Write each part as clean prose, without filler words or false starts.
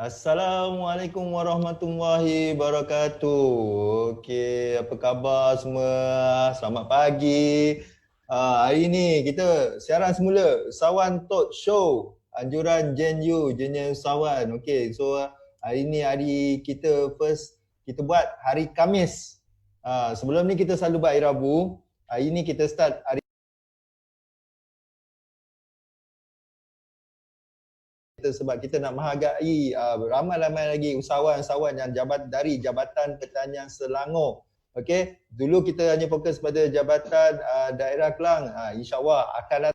Assalamualaikum warahmatullahi wabarakatuh. Okey, apa khabar semua? Selamat pagi. Hari ni kita siaran semula Usahawan Talk Show anjuran Gen U, Junior Usahawan. Okey, so hari ni hari kita kita buat hari Khamis. Sebelum ni kita selalu buat hari Rabu. Hari ni kita start hari sebab kita nak menghargai ramai-ramai lagi usahawan-usahawan yang dari Jabatan Pertanian Selangor. Okey, dulu kita hanya fokus pada Jabatan Daerah Kelang. InsyaAllah akan datang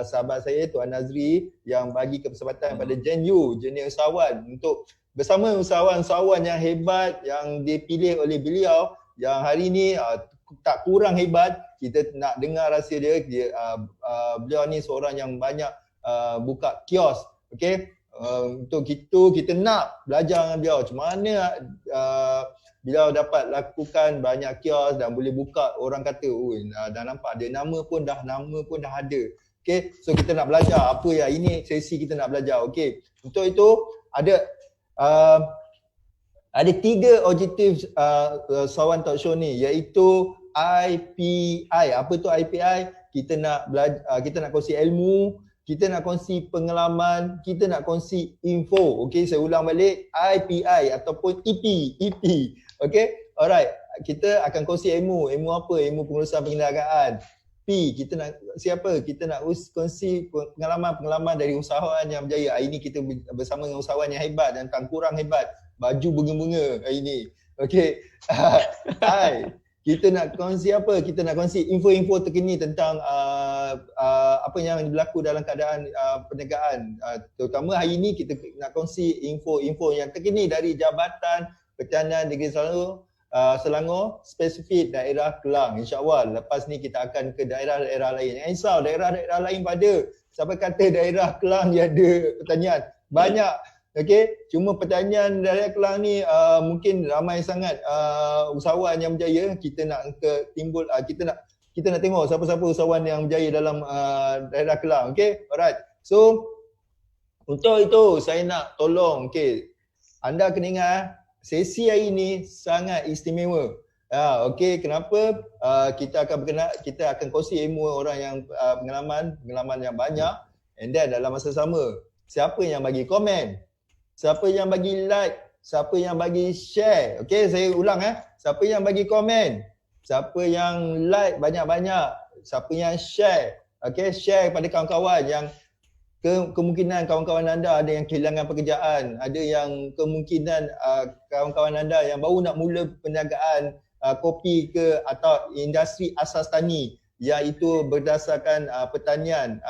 sahabat saya Tuan Nazri yang bagi kesempatan pada Gen U, Junior Usahawan, untuk bersama usahawan-usahawan yang hebat yang dipilih oleh beliau yang hari ini tak kurang hebat. Kita nak dengar rahsia dia. Beliau ni seorang yang banyak buka kios. Okey, untuk itu kita nak belajar dengan beliau macam mana beliau dapat lakukan banyak kios dan boleh buka. Orang kata, dah nampak dia nama pun dah ada. Okay, so kita nak belajar apa ya, ini sesi kita nak belajar. Okay, untuk itu ada 3 objektif Usahawan Talk Show ni, iaitu IPI. Apa tu IPI? Kita nak belajar, kita nak kongsi ilmu, kita nak kongsi pengalaman, kita nak kongsi info. Okay, saya ulang balik, IPI ataupun EP. Okay, alright. Kita akan kongsi ilmu. Ilmu apa? Ilmu pengurusan perniagaan. P, kita nak siapa? Kita nak kongsi pengalaman dari usahawan yang berjaya. Hari ini kita bersama dengan usahawan yang hebat dan tak kurang hebat. Baju bunga-bunga hari ini. Okey. Hai. Kita nak kongsi apa? Kita nak kongsi info-info terkini tentang apa yang berlaku dalam keadaan perniagaan. Terutama hari ini kita nak kongsi info-info yang terkini dari Jabatan Pertanian Negeri Selangor, spesifik daerah Kelang. InsyaAllah lepas ni kita akan ke daerah-daerah lain. Jangan risau, daerah-daerah lain pada. Siapa kata daerah Kelang dia ada pertanian? Banyak. Okey, cuma pertanian daerah Kelang ni mungkin ramai sangat usahawan yang berjaya. Kita nak kita nak tengok siapa-siapa usahawan yang berjaya dalam daerah Kelang. Okey, alright. So untuk itu saya nak tolong, okey, anda kena ingat sesi hari ini sangat istimewa. Okey, kenapa? Kita akan kongsi ilmu orang yang pengalaman yang banyak, and then dalam masa sama, siapa yang bagi komen, siapa yang bagi like, siapa yang bagi share. Okey, saya ulang siapa yang bagi komen, siapa yang like banyak-banyak, siapa yang share. Okey, share kepada kawan-kawan yang kemungkinan kawan-kawan anda ada yang kehilangan pekerjaan, ada yang kemungkinan kawan-kawan anda yang baru nak mula perniagaan kopi ke atau industri asas tani, iaitu berdasarkan pertanian,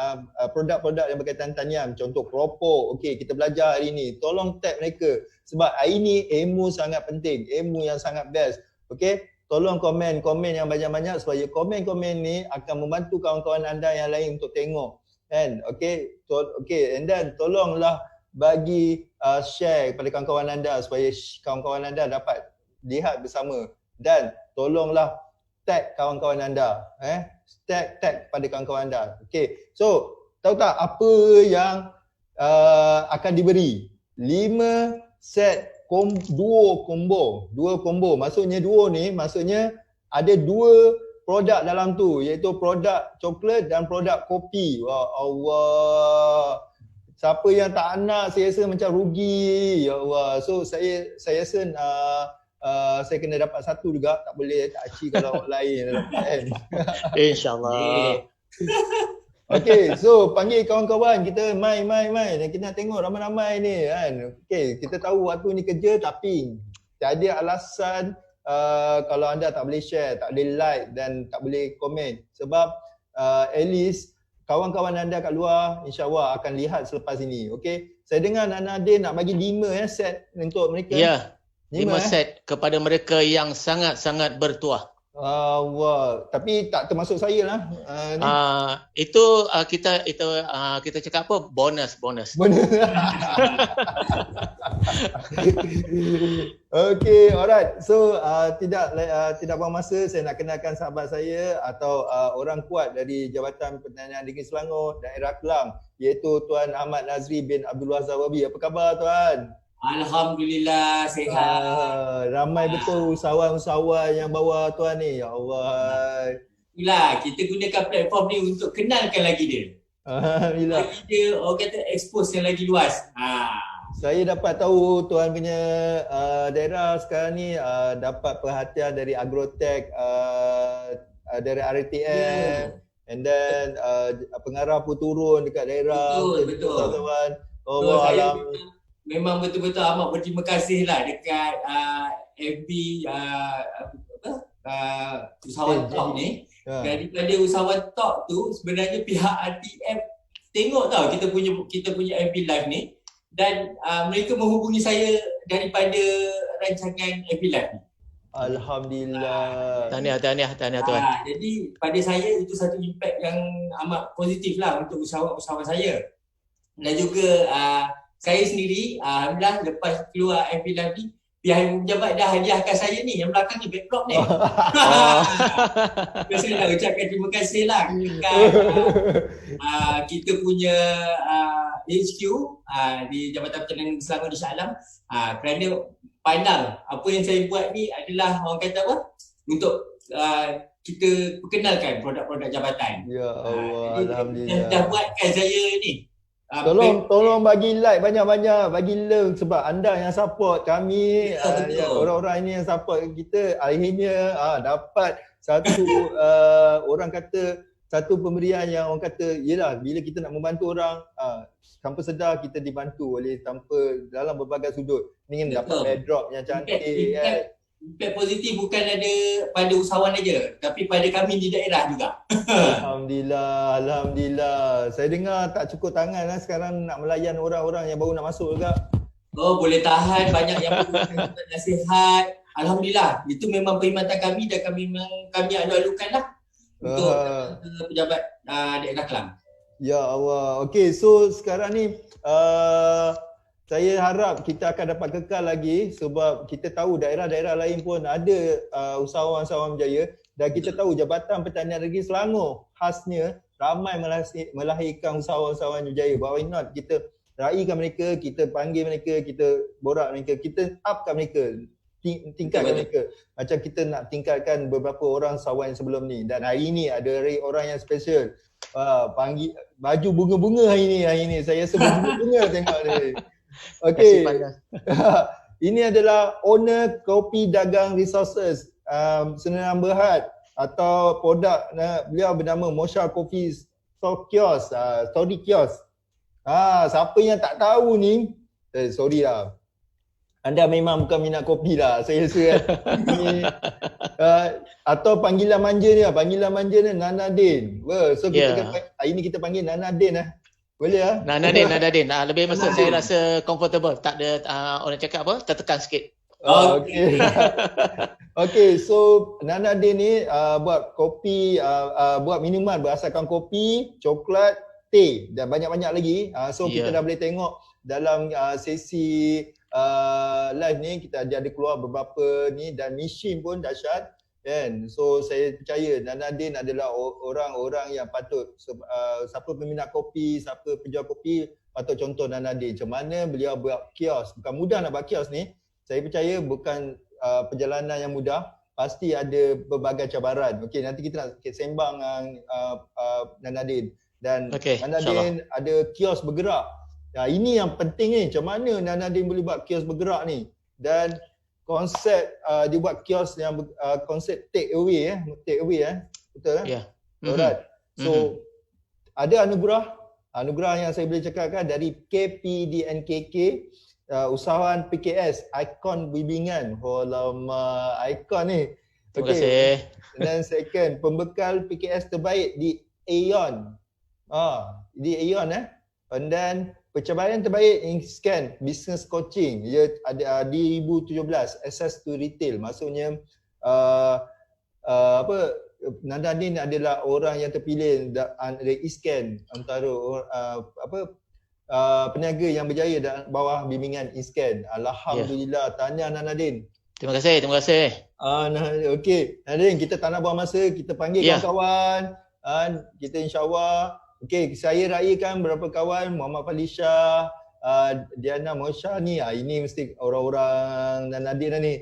produk-produk yang berkaitan tanian, contoh keropok. Okey, kita belajar hari ini. Tolong tag mereka sebab hari ini ilmu sangat penting, ilmu yang sangat best. Okey, tolong komen yang banyak-banyak supaya komen-komen ni akan membantu kawan-kawan anda yang lain untuk tengok. Kan? Okay, and then tolonglah bagi share kepada kawan-kawan anda supaya kawan-kawan anda dapat lihat bersama, dan tolonglah tag kawan-kawan anda, tag pada kawan-kawan anda. Okay, so tahu tak apa yang akan diberi? 5 set duo combo. Maksudnya duo ni maksudnya ada 2 produk dalam tu, iaitu produk coklat dan produk kopi. Wah Allah. Siapa yang tak nak, saya rasa macam rugi. Ya Allah. So saya rasa saya kena dapat satu juga, tak boleh tak aci kalau orang lain dapat kan. InsyaAllah. Okay, so panggil kawan-kawan kita mai dan kita nak tengok ramai-ramai ni kan. Okay, kita tahu waktu ni kerja tapi tak ada alasan kalau anda tak boleh share, tak boleh like dan tak boleh komen, sebab at least kawan-kawan anda kat luar insyaAllah akan lihat selepas ini. Okay, saya dengar Nana Nadir nak bagi 5 set untuk mereka. Ya, 5 set kepada mereka yang sangat-sangat bertuah. Wah, tapi tak termasuk saya lah. Kita cakap apa? Bonus. Okay, alright. So tidak buang masa, saya nak kenalkan sahabat saya atau orang kuat dari Jabatan Pertanian Negeri Selangor, daerah Kelang, iaitu Tuan Ahmad Nazri bin Abdul Wahab Zawabi. Apa khabar Tuan? Alhamdulillah sihat. Ramai betul usahawan-usahawan yang bawa Tuan ni. Ya Allah. Itulah, kita gunakan platform ni untuk kenalkan lagi dia. Alhamdulillah. Lagi dia, orang kata expose yang lagi luas. Saya dapat tahu Tuan punya daerah sekarang ni dapat perhatian dari Agrotech, dari RTM, and then pengarah pun turun dekat daerah. Betul. Allah alam. Memang betul-betul amat berterima kasih lah dekat FB usahawan top ni. Daripada usahawan top tu sebenarnya pihak RTM tengok tau kita punya FB live ni, dan mereka menghubungi saya daripada rancangan FB live ni. Alhamdulillah. Tahniah Tuan. Jadi pada saya itu satu impact yang amat positif lah untuk usahawan-usahawan saya. Dan juga saya sendiri, alhamdulillah lepas keluar FB live ni, pihak pejabat dah hadiahkan saya ni, yang belakang ni backdrop ni. Saya nak ucapkan terima kasih lah dekat kita punya HQ di Jabatan Pertanian Selangor di Shah Alam, kerana pandang apa yang saya buat ni adalah orang kata apa, untuk kita perkenalkan produk-produk jabatan. Ya Allah, alhamdulillah. Dah buatkan saya ni. Tolong bagi like banyak-banyak, bagi love sebab anda yang support kami, orang-orang ini yang support kita, akhirnya dapat satu orang kata satu pemberian yang orang kata yelah, bila kita nak membantu orang tanpa sedar kita dibantu oleh tanpa dalam berbagai sudut. Ini dapat backdrop yang cantik kan. Impact positif bukan ada pada usahawan aja, tapi pada kami di daerah juga. Alhamdulillah. Saya dengar tak cukup tangan sekarang nak melayan orang-orang yang baru nak masuk juga. Oh, boleh tahan, banyak yang perlu nasihat. Alhamdulillah, itu memang perkhidmatan kami dan kami alu-alukan lah untuk pejabat daerah Kelang. Ya Allah. Okey, so sekarang ni saya harap kita akan dapat kekal lagi sebab kita tahu daerah-daerah lain pun ada usahawan-usahawan berjaya, dan kita tahu Jabatan Pertanian Negeri Selangor khasnya ramai melahirkan usahawan-usahawan berjaya. Why not kita raikan mereka, kita panggil mereka, kita borak mereka, kita upkan mereka, tingkatkan mereka. Macam kita nak tingkatkan beberapa orang usahawan sebelum ni, dan hari ni ada orang yang special. Panggil baju bunga-bunga hari ni. Saya sebut bunga-bunga tengok dia. Okey. Ini adalah owner Kopi Dagang Resources Sdn Bhd, atau produk beliau bernama Mosha Coffee Kiosk, Story Kiosk. Siapa yang tak tahu ni, sorry lah. Anda memang bukan minat kopi lah, saya rasa ni, atau panggilan manja ni Nana Din. So hari ni kita panggil Nana Din lah. Boleh lah? Nana Din. Lebih maksud saya rasa comfortable. Tak ada orang cakap apa, tertekan sikit. Okay. Okay, so Nana Din ni buat kopi, buat minuman berasaskan kopi, coklat, teh dan banyak-banyak lagi. So kita dah boleh tengok dalam sesi live ni, kita ada keluar beberapa ni, dan mesin pun dahsyat. Kan? So saya percaya Nana Din adalah orang-orang yang patut, siapa peminat kopi, siapa penjual kopi patut contoh Nana Din. Macam mana beliau buat kios, bukan mudah nak buat kios ni. Saya percaya bukan perjalanan yang mudah, pasti ada berbagai cabaran. Okey, nanti kita nak sembang Nana Din. Dan Nana Din ada kios bergerak. Ini yang penting ni, macam mana Nana Din boleh buat kios bergerak ni. Dan konsep dia buat kios yang konsep take away betul kan? Ya. Alright. So ada anugerah yang saya boleh cakapkan dari KPDNKK, usahawan PKS Ikon Bimbingan. Lama ikon ni. Terima kasih. Dan second, pembekal PKS terbaik di Aeon. Di Aeon and then pencapaian terbaik in scan business coaching, dia ada 2017 access to retail. Maksudnya Nana Din adalah orang yang terpilih dari e-scan antara peniaga yang berjaya di bawah bimbingan Iscan. Alhamdulillah. Tahniah Nadine. Terima kasih, terima kasih. Okey, Nadine, kita tak nak buang masa, kita panggil kawan-kawan. Kita insya-Allah. Okey, saya raikan beberapa kawan, Muhammad Falisha, Diana Mosha ni. Ini mesti orang-orang Nadine ni.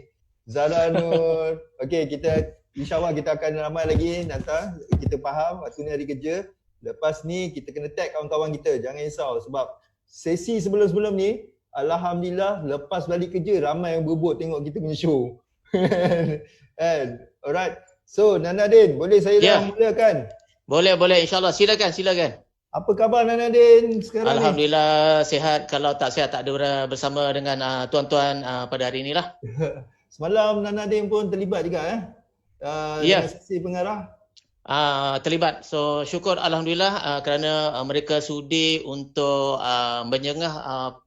Zara Nur. Okey, kita insya-Allah kita akan ramai lagi nanti. Kita faham waktu ni hari kerja. Lepas ni kita kena tag kawan-kawan kita. Jangan risau sebab sesi sebelum-sebelum ni alhamdulillah lepas balik kerja ramai yang berebut tengok kita punya show. Alright. So Nadine, boleh saya dah mulakan? Boleh, insya-Allah. Silakan. Apa khabar Nadine sekarang Alhamdulillah sihat. Kalau tak sihat tak ada bersama dengan tuan-tuan pada hari inilah. Semalam Nadine pun terlibat juga dengan sesi pengarah. Terlibat. So syukur alhamdulillah kerana mereka sudi untuk menyengah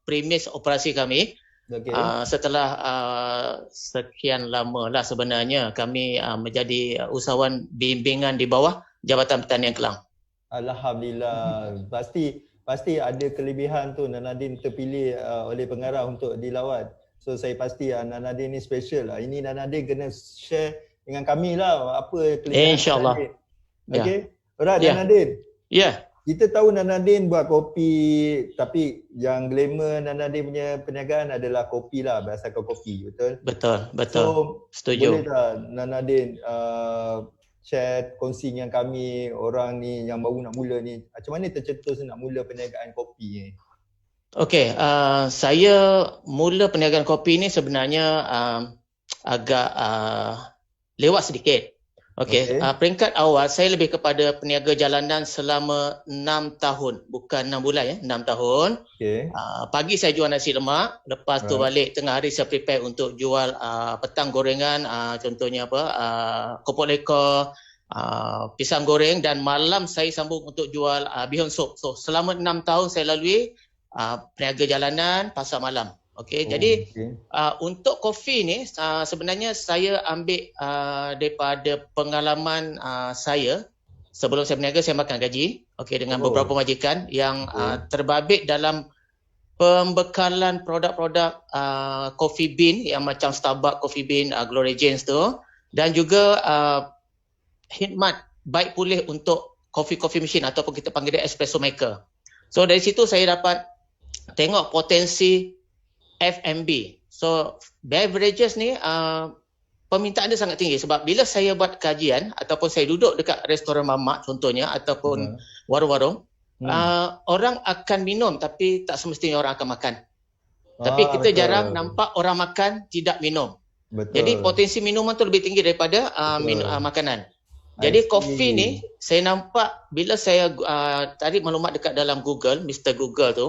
premis operasi kami. Okay. Setelah sekian lama lah sebenarnya kami menjadi usahawan bimbingan di bawah Jabatan Pertanian Kelang. Alhamdulillah. Pasti ada kelebihan tu Nadine terpilih oleh pengarah untuk dilawat. So saya pasti Nadine ni special lah. Ini Nadine kena share dengan kami lah apa kelebihan. InsyaAllah. Okay. Alright Nadine. Ya. Kita tahu Nadine buat kopi, tapi yang glamour Nadine punya perniagaan adalah kopi lah, berdasarkan kopi, betul? Betul. So, setuju. Boleh tak Nadine share kongsi dengan kami, orang ni yang baru nak mula ni, macam mana tercetus nak mula perniagaan kopi ni? Okey, saya mula perniagaan kopi ni sebenarnya agak lewat sedikit. Okey, peringkat awal saya lebih kepada peniaga jalanan selama 6 tahun, bukan 6 bulan 6 tahun. Okey. Pagi saya jual nasi lemak, lepas tu balik tengah hari saya prepare untuk jual petang gorengan, contohnya keropok leka, pisang goreng, dan malam saya sambung untuk jual bihun sup. So selama 6 tahun saya lalui peniaga jalanan, pasar malam. Okey, jadi untuk kopi ni sebenarnya saya ambil daripada pengalaman saya sebelum saya berniaga. Saya makan gaji dengan beberapa majikan yang terbabit dalam pembekalan produk-produk coffee bean yang macam Starbucks coffee bean, Glory Janes tu, dan juga khidmat baik pulih untuk coffee machine ataupun kita panggil dia espresso maker. So dari situ saya dapat tengok potensi F&B. So beverages ni permintaan dia sangat tinggi sebab bila saya buat kajian ataupun saya duduk dekat restoran mamak contohnya ataupun warung-warung, orang akan minum tapi tak semestinya orang akan makan. Tapi kita jarang nampak orang makan tidak minum. Betul. Jadi potensi minuman tu lebih tinggi daripada makanan. Jadi kopi ni saya nampak bila saya tarik maklumat dekat dalam Google, Mr. Google tu.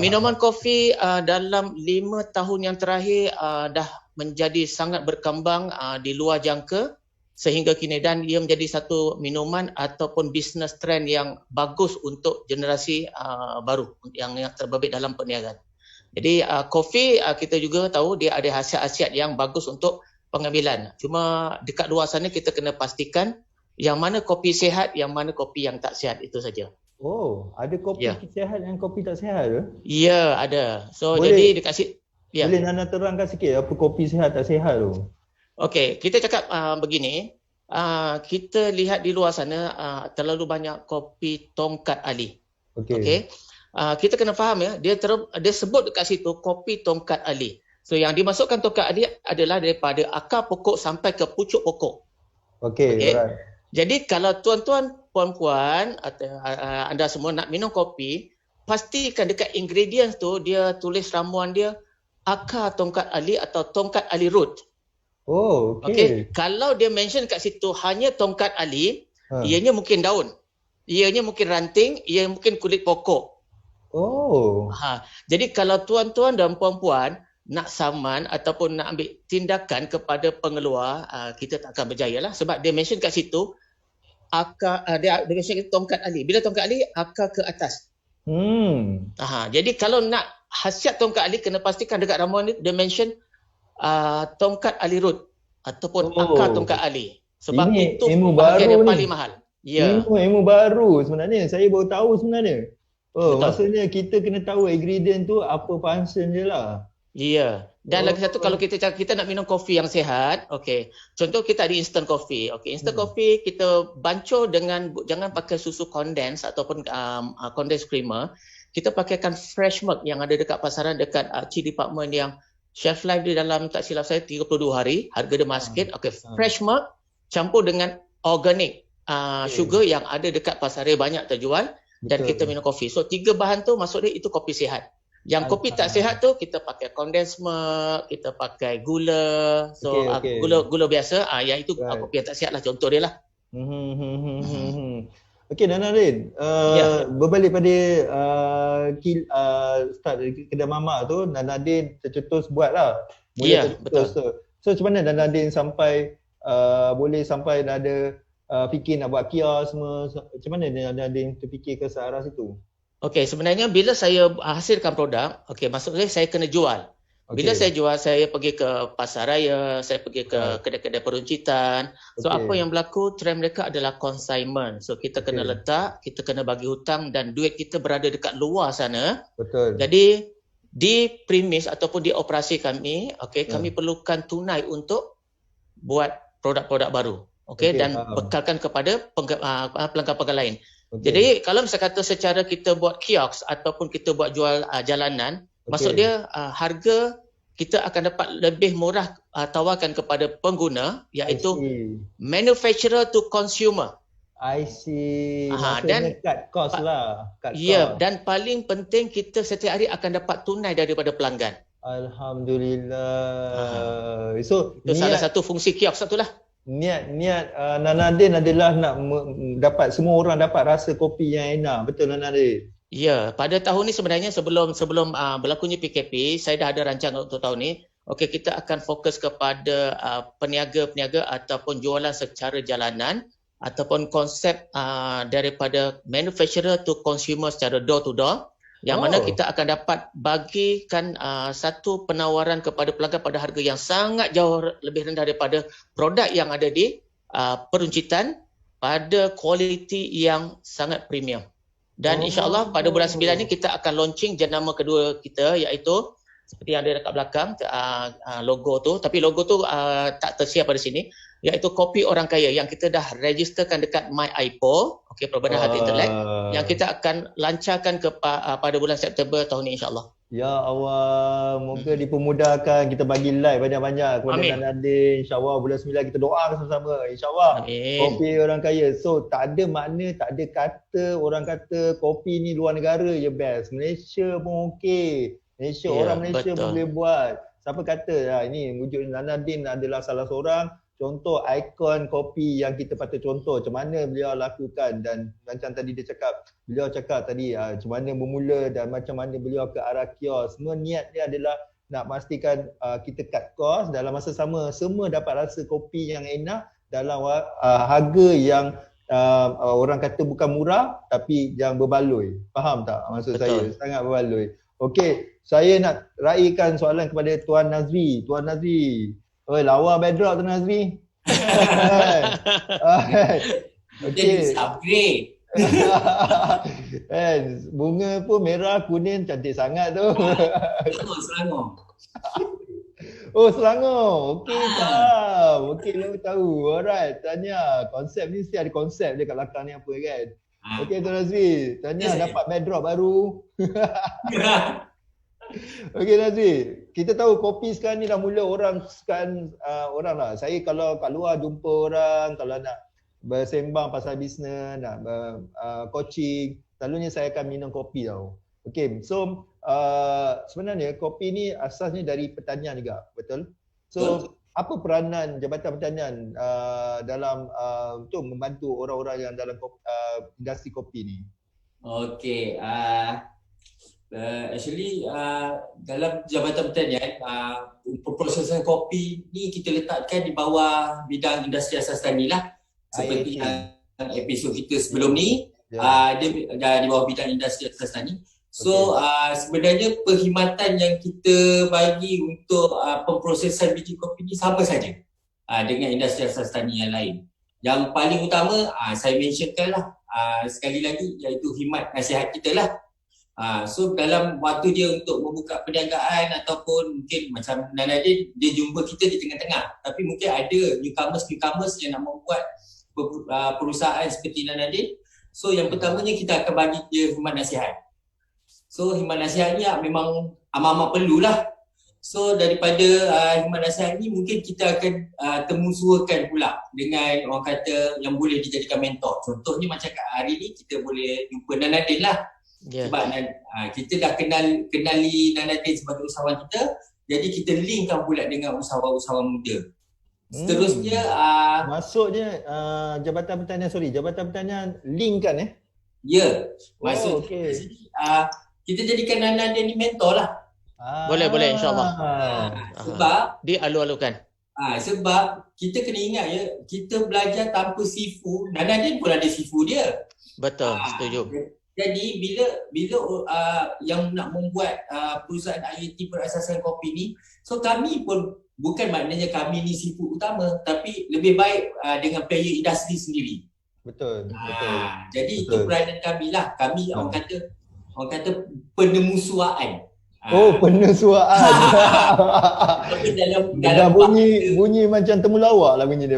Minuman kopi dalam 5 tahun yang terakhir dah menjadi sangat berkembang di luar jangka sehingga kini, dan ia menjadi satu minuman ataupun bisnes trend yang bagus untuk generasi baru yang terbabit dalam perniagaan. Jadi kopi kita juga tahu dia ada khasiat-khasiat yang bagus untuk pengambilan. Cuma dekat luar sana kita kena pastikan yang mana kopi sihat, yang mana kopi yang tak sihat, itu saja. Oh, ada kopi sihat dan kopi tak sihat ke? Ya, ada. So boleh, jadi dekat boleh Nana terangkan sikit apa kopi sihat tak sihat tu? Okey, kita cakap begini. Kita lihat di luar sana terlalu banyak kopi tongkat ali. Okey. Kita kena faham dia sebut dekat situ kopi tongkat ali. So yang dimasukkan tongkat ali adalah daripada akar pokok sampai ke pucuk pokok. Okey, alright. Jadi kalau tuan-tuan, puan-puan atau anda semua nak minum kopi, pastikan dekat ingredients tu dia tulis ramuan dia akar tongkat ali atau tongkat ali root. Oh, okey. Kalau dia mention kat situ hanya tongkat ali, ianya mungkin daun. Ianya mungkin ranting, ia mungkin kulit pokok. Oh. Jadi kalau tuan-tuan dan puan-puan nak saman ataupun nak ambil tindakan kepada pengeluar, kita tak akan berjaya lah sebab dia mention kat situ akar, dia mention tongkat ali. Bila tongkat ali, akar ke atas. Jadi kalau nak khasiat tongkat ali, kena pastikan dekat ramuan dia mention tongkat ali root ataupun akar tongkat ali. Sebab ini itu ilmu bahagian baru yang ni. paling mahal. Ya. Ilmu baru sebenarnya. Saya baru tahu sebenarnya. Oh, Betul. maksudnya kita kena tahu ingredient tu apa function dia lah. Ya. Dan lagi satu, kalau kita cakap kita nak minum kopi yang sihat, okey. Contoh kita ada instant coffee. Okey, instant coffee kita bancuh dengan, jangan pakai susu condensed ataupun condensed creamer. Kita pakaikan fresh milk yang ada dekat pasaran, dekat tea department, yang shelf life dia dalam, tak silap saya, 32 hari. Harga dia mahal sikit. Okey, fresh milk campur dengan organic sugar yang ada dekat pasaran, banyak terjual. Dan kita minum kopi. So 3 bahan tu maksud dia itu kopi sihat. Yang kopi tak sihat tu kita pakai condensed milk, kita pakai gula. So gula biasa, yang itu kopi yang tak sihat lah, contoh dia lah. Okey, Nadin, berbalik pada start dari kedai mamak tu, Nadin tercetus buat lah. Ya, betul. So macam mana Nadin sampai boleh sampai ada fikir nak buat kios semua, macam mana Nadin terfikir ke searah situ? Okey, sebenarnya bila saya hasilkan produk, okey, maksudnya saya kena jual. Bila saya jual, saya pergi ke pasaraya, saya pergi ke kedai-kedai peruncitan. So apa yang berlaku, trend mereka adalah consignment. So kita kena letak, kita kena bagi hutang dan duit kita berada dekat luar sana. Betul. Jadi di premis ataupun di operasi kami, kami perlukan tunai untuk buat produk-produk baru. Dan bekalkan kepada pelanggan-pelanggan lain. Jadi kalau misalnya kata secara kita buat kiosk ataupun kita buat jual jalanan, maksud dia harga kita akan dapat lebih murah tawarkan kepada pengguna, iaitu manufacturer to consumer. I see. Maksudnya cut cost lah. Dan paling penting kita setiap hari akan dapat tunai daripada pelanggan. Alhamdulillah. So itu salah satu fungsi kiosk satu lah. Niat Nadin adalah nak dapat semua orang dapat rasa kopi yang enak. Betul Nadin? Ya, pada tahun ni sebenarnya sebelum berlakunya PKP, saya dah ada rancangan untuk tahun ni. Okey, kita akan fokus kepada peniaga-peniaga ataupun jualan secara jalanan ataupun konsep daripada manufacturer to consumer secara door to door. Yang mana kita akan dapat bagikan satu penawaran kepada pelanggan pada harga yang sangat jauh lebih rendah daripada produk yang ada di peruncitan pada kualiti yang sangat premium. Dan insyaAllah pada bulan 9 ni kita akan launching jenama kedua kita, iaitu seperti yang ada dekat belakang logo tu, tapi logo tu tak tersiar pada sini, iaitu Kopi Orang Kaya yang kita dah registerkan dekat MyIPO, Perbadan Harta Intelek, yang kita akan lancarkan pada bulan September tahun ni insyaAllah. Ya Allah, moga dipermudahkan, kita bagi like banyak-banyak kepada Nadin. InsyaAllah bulan 9 kita doa sama-sama. InsyaAllah. Kopi Orang Kaya. So tak ada makna, tak ada kata orang kata kopi ni luar negara je best. Malaysia pun okey. Malaysia, orang Malaysia pun boleh buat. Siapa kata ini wujud Nadin adalah salah seorang contoh ikon kopi yang kita patut contoh. Macam mana beliau lakukan, dan macam tadi beliau cakap tadi macam mana bermula dan macam mana beliau ke arah kios. Semua niat dia adalah nak pastikan kita cut cost, dalam masa sama semua dapat rasa kopi yang enak dalam harga yang orang kata bukan murah tapi yang berbaloi. Faham tak maksud saya? Sangat berbaloi. Okey, saya nak raikan soalan kepada Tuan Nazri. Tuan Nazri, lawa bedrock tu Nazri. Okey. Upgrade. Bunga pun merah, kuning, cantik sangat tu. Selangor. Oh, Selangor. Okey, faham. Okey, lu tahu. Alright, tanya. Konsep ni mesti ada konsep dia kat belakang ni apa kan. Okey, Tuan Nazri. Tanya dapat bedrock baru. Okey Nazri, kita tahu kopi sekarang ni dah mula orang lah. Saya kalau kat luar jumpa orang, kalau nak bersembang pasal bisnes, nak coaching, selalunya saya akan minum kopi tau. Okey, so sebenarnya kopi ni asasnya dari pertanian juga, betul? So apa peranan Jabatan Pertanian dalam untuk membantu orang-orang yang dalam industri kopi ni? Okey, actually dalam Jabatan Pertanian perprosesan kopi ni kita letakkan di bawah bidang industri asas tani lah, seperti episod kita sebelum ni dia di bawah bidang industri asas tani. So sebenarnya perkhidmatan yang kita bagi untuk pemprosesan biji kopi ni sama saja dengan industri asas tani yang lain. Yang paling utama saya mentionkan lah sekali lagi, iaitu khidmat nasihat kita lah. So dalam waktu dia untuk membuka perniagaan ataupun mungkin macam Nanadin, dia jumpa kita di tengah-tengah. Tapi mungkin ada newcomers yang nak membuat perusahaan seperti Nanadin. So yang pertamanya kita akan bagi dia khidmat nasihat. So khidmat nasihat ni memang amat-amat perlulah. So daripada khidmat nasihat ni mungkin kita akan temusuakan pula dengan orang kata yang boleh dijadikan mentor. Contohnya macam kat hari ni kita boleh jumpa Nanadin lah. Ya. Sebab kita dah kenali Nanadin sebagai usahawan kita, jadi kita linkkan pula dengan usahawan-usahawan muda. Seterusnya maksudnya Jabatan Pertanian link kan ya, maksud okey. kita jadikan Nanadin ni mentor lah. Boleh insya-Allah. Sebab Dialu-alukan. Sebab kita kena ingat ya, kita belajar tanpa sifu, Nanadin pun ada sifu dia. Betul, setuju. Jadi bila yang nak membuat perusahaan IoT berasaskan kopi ni, so kami pun bukan maknanya kami ni sifu utama, tapi lebih baik dengan player industri sendiri. Betul. Jadi Betul. itu peranan kami lah. Kami orang kata penemusuaan. Penesuaan. Tapi dalam Dah bunyi macam temulawak lah bunyi dia.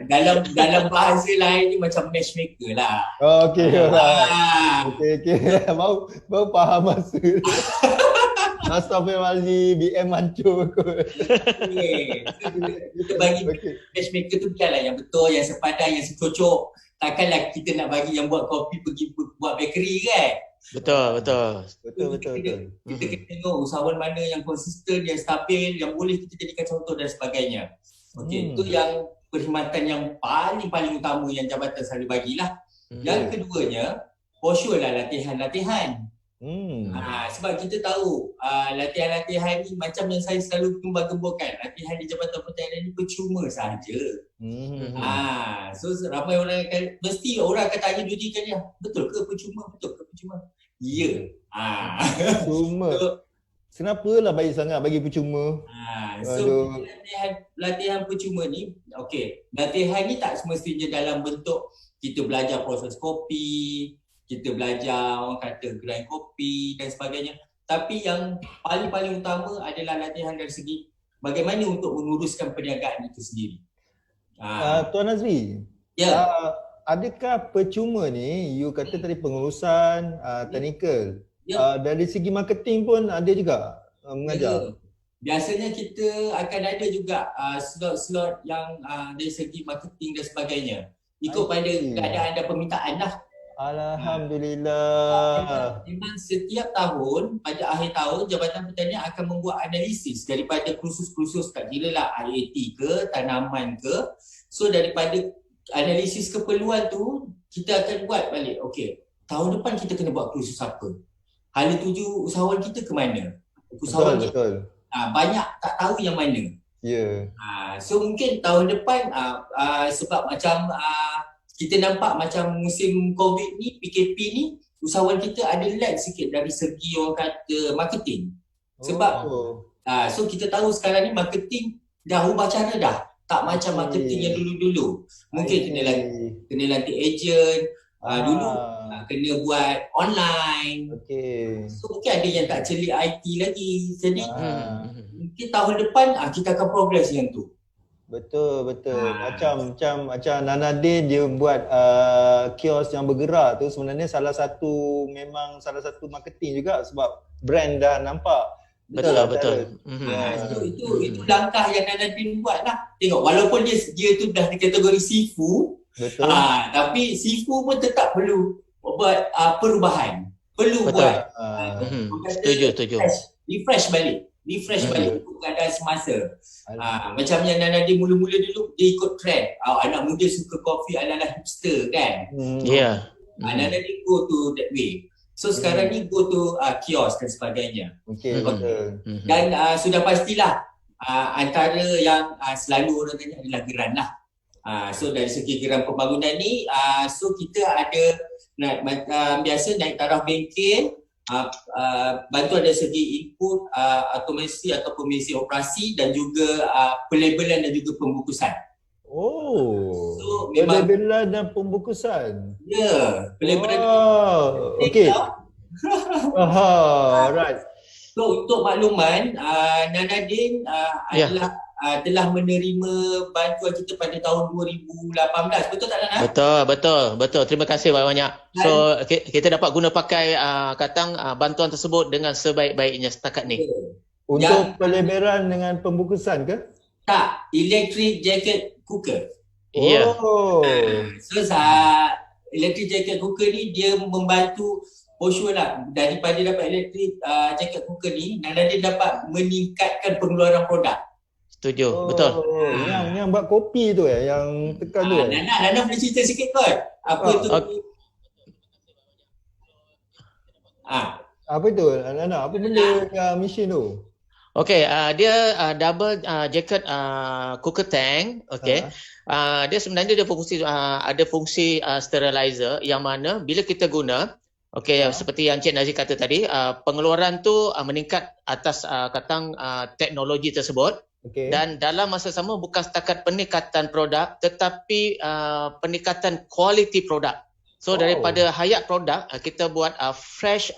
dalam bahasa lain ni macam matchmaker lah. Okey. Okey. Baru faham maksud. Astaghfirullahaladzim, BM hancur kot. Kita bagi Okey. matchmaker tu biarlah yang betul, yang sepadan, yang secocok. Takkanlah kita nak bagi yang buat kopi pergi buat bakery kan? Betul. Kita kena tengok usahawan mana yang konsisten, yang stabil, yang boleh kita jadikan contoh dan sebagainya. Okey, itu yang perkhidmatan yang paling utama yang jabatan selalu bagilah. Yang keduanya, for sure lah latihan. Sebab kita tahu latihan-latihan ni macam yang saya selalu gembar-gemburkan, latihan di Jabatan Pertanian ni percuma sahaja. So ramai orang mesti orang akan tanya 2-3 kali lah, betul ke percuma? Ya. Cuma kenapa lah baik sangat bagi percuma? So latihan percuma ni, okey, latihan ni tak semestinya dalam bentuk kita belajar proses kopi, kita belajar orang kata grind kopi dan sebagainya. Tapi yang paling utama adalah latihan dari segi bagaimana untuk menguruskan perniagaan itu sendiri. Tuan Azri, Ya. adakah percuma ni, you kata tadi pengurusan, technical, dari segi marketing pun ada juga mengajar? Biasanya kita akan ada juga slot-slot yang dari segi marketing dan sebagainya. Ikut pada keadaan dan permintaan lah. Alhamdulillah. Memang setiap tahun, pada akhir tahun, Jabatan Pertanian akan membuat analisis daripada kursus-kursus, tak kira lah IAT ke, tanaman ke. So daripada analisis keperluan tu, kita akan buat balik. Okey, tahun depan kita kena buat kursus apa? Hala tuju usahawan kita ke mana? Usahawan Betul. banyak tak tahu yang mana. Ya. So mungkin tahun depan sebab macam kita nampak macam musim COVID ni, PKP ni, usahawan kita ada lag sikit dari segi orang kata marketing. Sebab so kita tahu sekarang ni marketing dah ubah cara dah. Tak macam marketing yang dulu-dulu. Mungkin kena lantik agent, dulu kena buat online. Okey. So mungkin ada yang tak celik IT lagi. Jadi mungkin tahun depan kita akan progress yang tu. Betul. Macam Nanadin dia buat kios yang bergerak tu sebenarnya salah satu marketing juga sebab brand dah nampak. Betul. Itu langkah yang Nanadin buat lah. Tengok walaupun dia tu dah dikategori sifu, Betul. tapi sifu pun tetap perlu buat perubahan. Perlu Betul. buat Setuju. refresh balik untuk keadaan semasa. Macam yang Nanadin mula-mula dulu dia ikut trend. Anak muda suka kopi ala-ala hipster kan. Ya. Nanadin go to that way. So sekarang ni go to kios dan sebagainya. Okey, betul. Dan sudah pastilah antara yang selalu orang tanya adalah geran lah. So dari segi geran pembangunan ni, so kita ada biasa naik taraf bengkel, bantuan dari segi input, automasi atau mesi operasi dan juga pelabelan dan juga pembukusan. Oh, So memang pelabelan dan pembungkusan. pelabelan Okey. Right. So untuk makluman, Nanadin Ya. adalah telah menerima bantuan kita pada tahun 2018. Betul tak Nana? Betul. Terima kasih banyak-banyak. So kita dapat guna pakai bantuan tersebut dengan sebaik-baiknya setakat ni. Untuk peleberan dengan pembungkusan ke? Tak, electric jacket cooker. Ya. So electric jacket cooker ni dia membantu for sure lah, daripada dapat electric jacket cooker ni, Nanadin dapat meningkatkan pengeluaran produk. Setuju, betul. Yang buat kopi tu yang tekan tu. Nana boleh cerita sikit kot. Apa tu? Apa itu Nana? Apa benda mesin tu? Okey, dia double jacket cooker tank. Okey. Dia sebenarnya dia fungsi ada fungsi sterilizer yang mana bila kita guna, okey, seperti yang Cik Nazri kata tadi, pengeluaran tu meningkat atas teknologi tersebut. Okay. Dan dalam masa sama bukan setakat peningkatan produk tetapi peningkatan kualiti produk. So daripada hayat produk kita buat fresh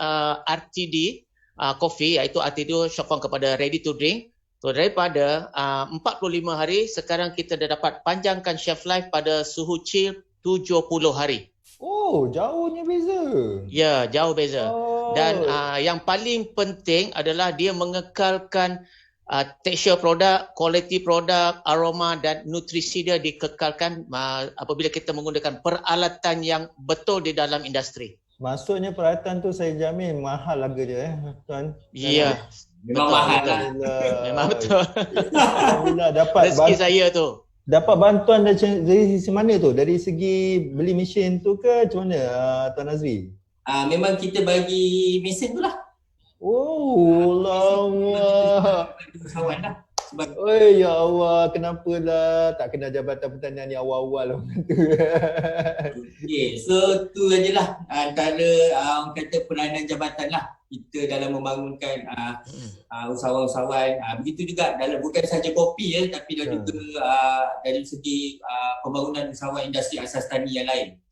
RTD coffee, iaitu RTD short form kepada ready to drink. So daripada 45 hari sekarang kita dah dapat panjangkan shelf life pada suhu chill 70 hari. Oh, jauhnya beza. Ya, jauh beza. Dan yang paling penting adalah dia mengekalkan tekstur produk, kualiti produk, aroma dan nutrisi dia dikekalkan apabila kita menggunakan peralatan yang betul di dalam industri. Maksudnya peralatan tu saya jamin mahal harga dia tuan. Ya. Memang mahal lah. Memang betul. Alhamdulillah dapat rezeki saya tu. Dapat bantuan dari sisi mana tu? Dari segi beli mesin tu ke macam mana Tuan Nazri? Memang kita bagi mesin tu lah. Oh, lama. Oi, ya Allah, kenapa lah tak kena Jabatan Pertanian ni awal-awal orang kata. Okay, so tu ajalah antara orang kata peranan jabatan lah kita dalam membangunkan usahawan-usahawan. Begitu juga dalam bukan saja kopi tapi juga dari segi pembangunan usahawan industri asas tani yang lain.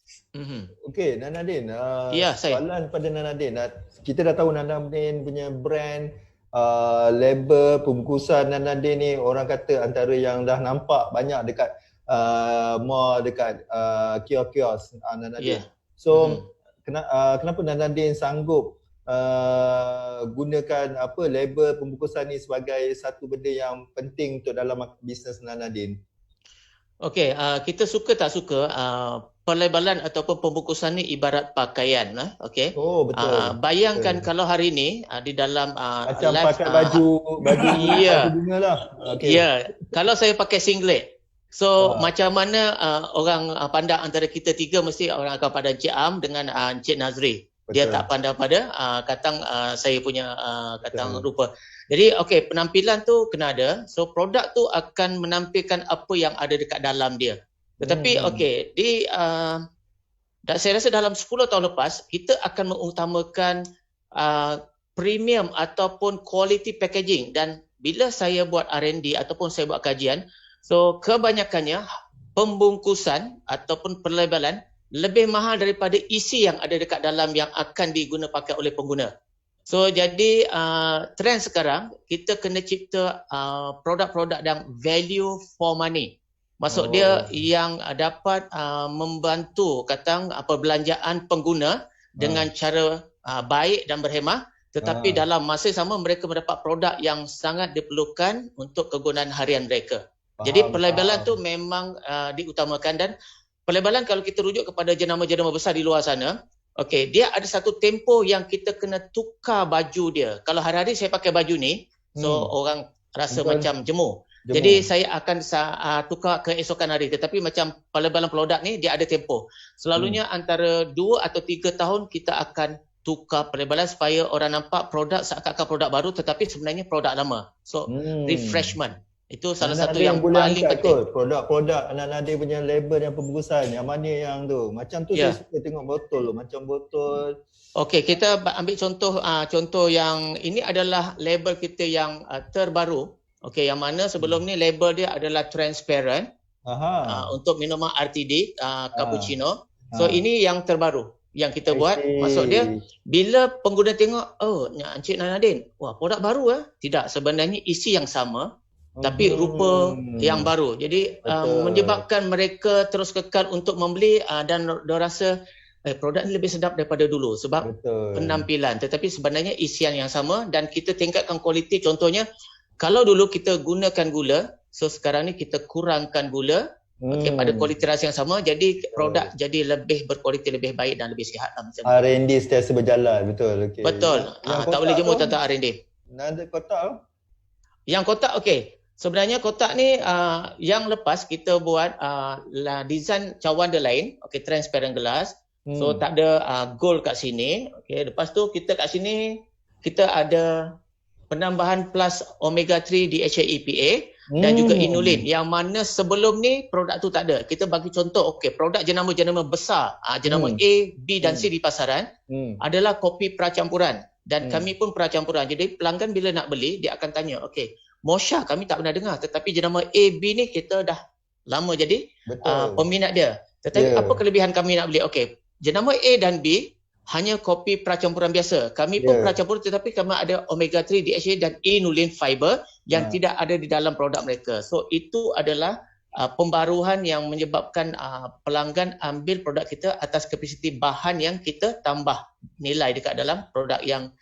Okey, Nanadin. Ya, soalan pada Nanadin. Kita dah tahu Nanadin punya brand, label, pembungkusan Nanadin ni orang kata antara yang dah nampak banyak dekat mall, dekat kios-kios Nanadin. So, kenapa Nanadin sanggup gunakan label pembungkusan ni sebagai satu benda yang penting untuk dalam bisnes Nanadin? Okey, kita suka tak suka pelabelan ataupun pembungkusan ni ibarat pakaian lah, okey. Oh, betul. Bayangkan kalau hari ni di dalam macam live, pakai baju bunga lah. Okay. Ya, kalau saya pakai singlet. So macam mana orang pandang antara kita tiga mesti orang akan pandang Cik Am dengan Cik Nazri. Dia tak pandang pada saya punya rupa. Jadi okey, penampilan tu kena ada. So produk tu akan menampilkan apa yang ada dekat dalam dia. Tetapi okey, saya rasa dalam 10 tahun lepas kita akan mengutamakan premium ataupun quality packaging. Dan bila saya buat R&D ataupun saya buat kajian, so kebanyakannya pembungkusan ataupun pelabelan lebih mahal daripada isi yang ada dekat dalam yang akan diguna pakai oleh pengguna. So jadi trend sekarang kita kena cipta produk-produk yang value for money. Maksud dia yang dapat membantu perbelanjaan pengguna dengan cara baik dan berhemah, tetapi dalam masa sama mereka mendapat produk yang sangat diperlukan untuk kegunaan harian mereka. Jadi pelabelan tu memang diutamakan. Dan pelabelan kalau kita rujuk kepada jenama-jenama besar di luar sana, okey, dia ada satu tempoh yang kita kena tukar baju dia. Kalau hari-hari saya pakai baju ni, so orang rasa macam jemu. Jadi saya akan tukar keesokan hari. Tetapi macam pelabelan produk ni dia ada tempoh. Selalunya antara 2 atau 3 tahun kita akan tukar pelabelan supaya orang nampak produk seakan-akan produk baru tetapi sebenarnya produk lama. So refreshment. Itu salah satu yang paling penting. Produk Nanadin punya label yang pembungkusan, yang mana yang tu? Macam tu saya suka tengok botol tu, macam botol. Okey, kita ambil contoh yang ini adalah label kita yang terbaru. Okey, yang mana sebelum ni label dia adalah transparent. untuk minuman RTD, cappuccino. So ini yang terbaru yang kita buat. see. Maksud dia, bila pengguna tengok, oh Encik Nanadin, wah produk baru Tidak, sebenarnya isi yang sama tapi rupa yang baru. Jadi menyebabkan mereka terus kekal untuk membeli dan dia rasa produk ni lebih sedap daripada dulu sebab penampilan, tetapi sebenarnya isian yang sama dan kita tingkatkan kualiti. Contohnya, kalau dulu kita gunakan gula, so sekarang ni kita kurangkan gula pada kualiti rasa yang sama, jadi produk jadi lebih berkualiti, lebih baik dan lebih sihat lah, macam tu. R&D sentiasa berjalan, betul. Betul. Tak boleh jemur tentang R&D. Nanti kotak Yang kotak, sebenarnya kotak ni yang lepas kita buat design cawan dia lain, transparent glass. So tak ada gold kat sini. Lepas tu kita kat sini kita ada penambahan plus omega 3 DHA EPA dan juga inulin, yang mana sebelum ni produk tu tak ada. Kita bagi contoh, produk jenama-jenama besar, jenama A, B dan C di pasaran adalah kopi pracampuran dan kami pun pracampuran. Jadi pelanggan bila nak beli, dia akan tanya, Mosha kami tak pernah dengar, tetapi jenama A, B ni kita dah lama jadi peminat dia. Tetapi apa kelebihan kami nak beli? Jenama A dan B hanya kopi pracampuran biasa. Kami pun pracampuran, tetapi kami ada omega 3 DHA dan inulin fiber yang tidak ada di dalam produk mereka. So itu adalah pembaruan yang menyebabkan pelanggan ambil produk kita atas kapasiti bahan yang kita tambah nilai dekat dalam produk yang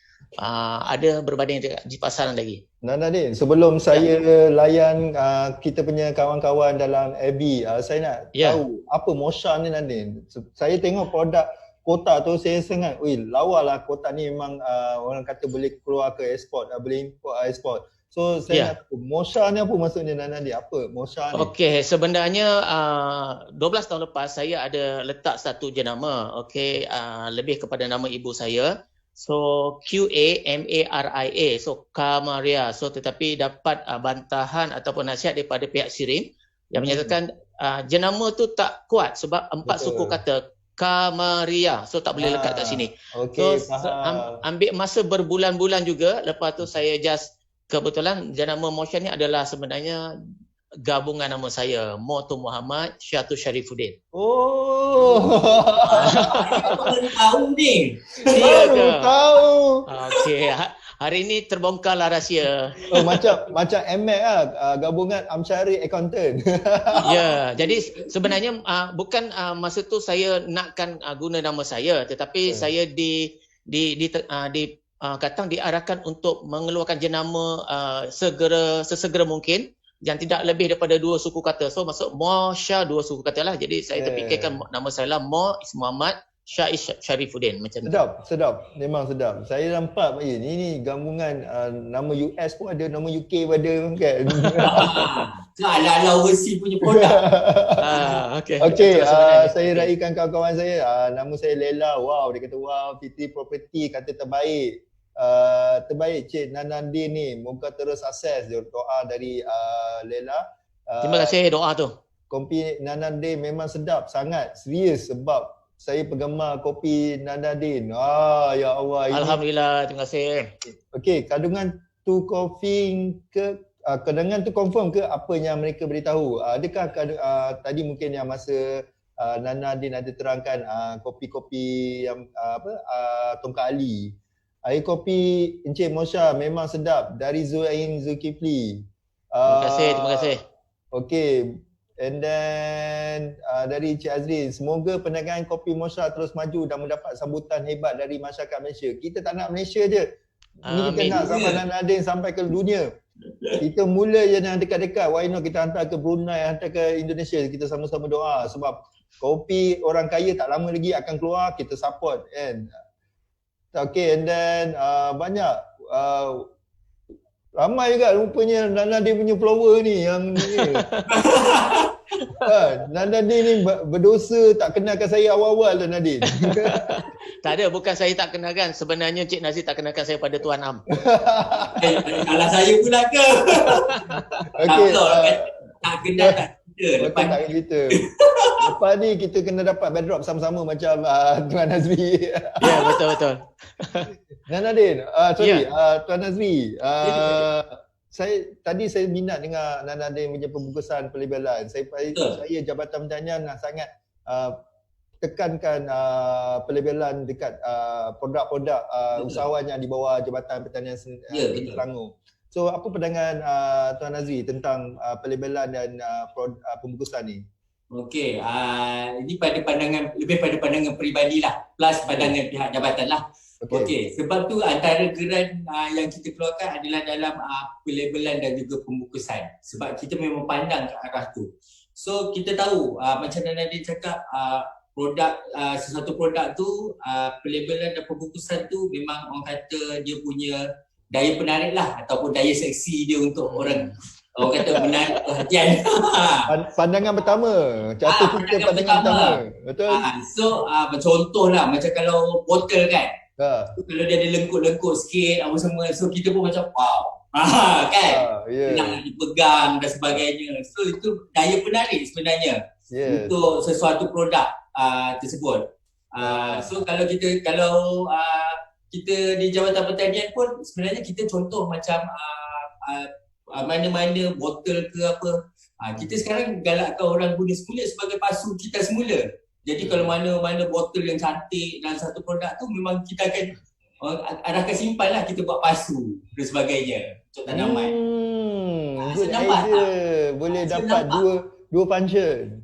ada berbanding di pasaran lagi. Nanadin, sebelum saya layan kita punya kawan-kawan dalam AB, saya nak tahu apa Mosha ni, Nadin. Saya tengok produk kotak tu, saya sangat, lawa lah kotak ni, memang orang kata boleh keluar ke ekspor, boleh import ekspor. So saya nak tahu, Mosha ni apa maksudnya, Nanadin? Apa Mosha ni? Sebenarnya 12 tahun lepas saya ada letak satu jenama, lebih kepada nama ibu saya. So QAMARIA, so Kamaria. So tetapi dapat bantahan ataupun nasihat daripada pihak SIRIM yang menyatakan jenama tu tak kuat sebab 4 suku kata Kamaria, so tak boleh lekat kat sini. Ambil masa berbulan-bulan juga. Lepas tu saya just, kebetulan jenama Mosha ni adalah sebenarnya gabungan nama saya, Motu Muhammad Syahtu Syarifuddin. Tahu ni. Tahu. Hari ini terbongkarlah rahsia. Macam MAC lah, gabungan Amsyari Accountant. Jadi sebenarnya bukan masa tu saya nakkan guna nama saya, tetapi saya kadang diarahkan untuk mengeluarkan jenama sesegera mungkin yang tidak lebih daripada 2 suku kata. So maksud Mosha 2 suku kata lah. Jadi saya terfikirkan nama saya lah Mo is Muhammad, Syah is Syarifuddin, macam tu. Sedap. Memang sedap. Saya nampak ini gabungan nama US pun ada, nama UK pun ada kan. Lah overseas punya produk. Saya raikan kawan-kawan saya. Nama saya Lela. Wow, dia kata wow, Fitri Property kata terbaik. Terbaik Cik Nanadin ni, moga terus sukses. Doa dari Lela. Terima kasih doa tu. Kopi Nanadin memang sedap sangat, serius, sebab saya penggemar kopi Nanadin. Ya Allah. Alhamdulillah, terima kasih. Kandungan tu coffee ke kandungan tu confirm ke apa yang mereka beritahu? Adakah tadi mungkin yang masa Nanadin ada terangkan kopi-kopi yang Tongkat Ali. Air kopi Encik Mosha memang sedap dari Zuain Zulkifli. Terima kasih. And then dari Cik Azrin, semoga perniagaan kopi Mosha terus maju dan mendapat sambutan hebat dari masyarakat Malaysia. Kita tak nak Malaysia je. Ni kita nak sampai Nanadin sampai ke dunia. Kita mula je yang dekat-dekat. Why not kita hantar ke Brunei, hantar ke Indonesia. Kita sama-sama doa sebab kopi orang kaya tak lama lagi akan keluar, kita support kan. And then banyak ramai juga rupanya Nanadin punya follower ni yang ni. Nanadin ni berdosa tak kenalkan saya awal-awal lah Nadin. Tak ada, bukan saya tak kenalkan. Sebenarnya Cik Nazir tak kenalkan saya pada Tuan Am. Kalau saya pula ke? Tak kenalkan kita. Lepas kita. Lepas ni kita kena dapat backdrop sama-sama macam Tuan Nazri. Ya, betul-betul. Nanadin, Tuan Nazri, saya minat dengan Nadine punya pembungkusan pelabelan. Saya Jabatan Pertanian sangat tekankan pelabelan dekat produk-produk usahawan yang di bawah Jabatan Pertanian Selangor. So apa pandangan Tuan Nazri tentang pelabelan dan pembungkusan ni? Okey, ini lebih pada pandangan peribadilah plus pandangan pihak jabatan lah. Okey, sebab tu antara geran yang kita keluarkan adalah dalam pelabelan dan juga pembungkusan. Sebab kita memang pandang ke arah tu. So kita tahu macam Nadine cakap sesuatu produk tu pelabelan dan pembungkusan tu memang orang kata dia punya daya penarik lah ataupun daya seksi dia untuk orang kata menarik perhatian. Pandangan pertama, jatuh kita pandangan pertama. Betul? So contoh lah macam kalau botol kan. Kalau dia ada lengkuk-lengkuk sikit apa semua, so kita pun macam wow. Kan? Nak dipegang dan sebagainya. So itu daya penarik sebenarnya untuk sesuatu produk tersebut. So kalau kita di Jabatan Pertanian pun sebenarnya kita contoh macam mana-mana botol ke apa. Kita sekarang galakkan orang guna semula sebagai pasu kita semula. Jadi kalau mana-mana botol yang cantik dalam satu produk tu memang kita akan simpan lah, kita buat pasu dan sebagainya untuk tanaman. Good idea. Boleh dapat dua function.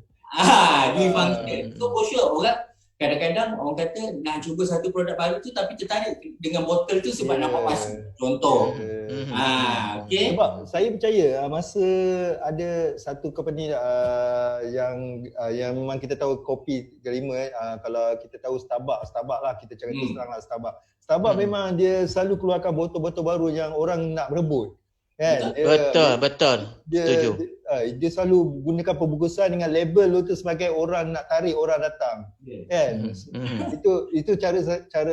Dua function. So for sure orang kadang-kadang orang kata nak cuba satu produk baru tu tapi tertarik dengan botol tu sebab nampak pasu. Contoh. Okay. Sebab saya percaya masa ada satu company yang memang kita tahu kopi kelima kalau kita tahu Starbucks lah, kita cakap terus terang lah Starbucks memang dia selalu keluarkan botol-botol baru yang orang nak berebut. Kan? Betul. Setuju. Dia selalu gunakan pembungkusan dengan label tu sebagai orang nak tarik orang datang. Kan? Itu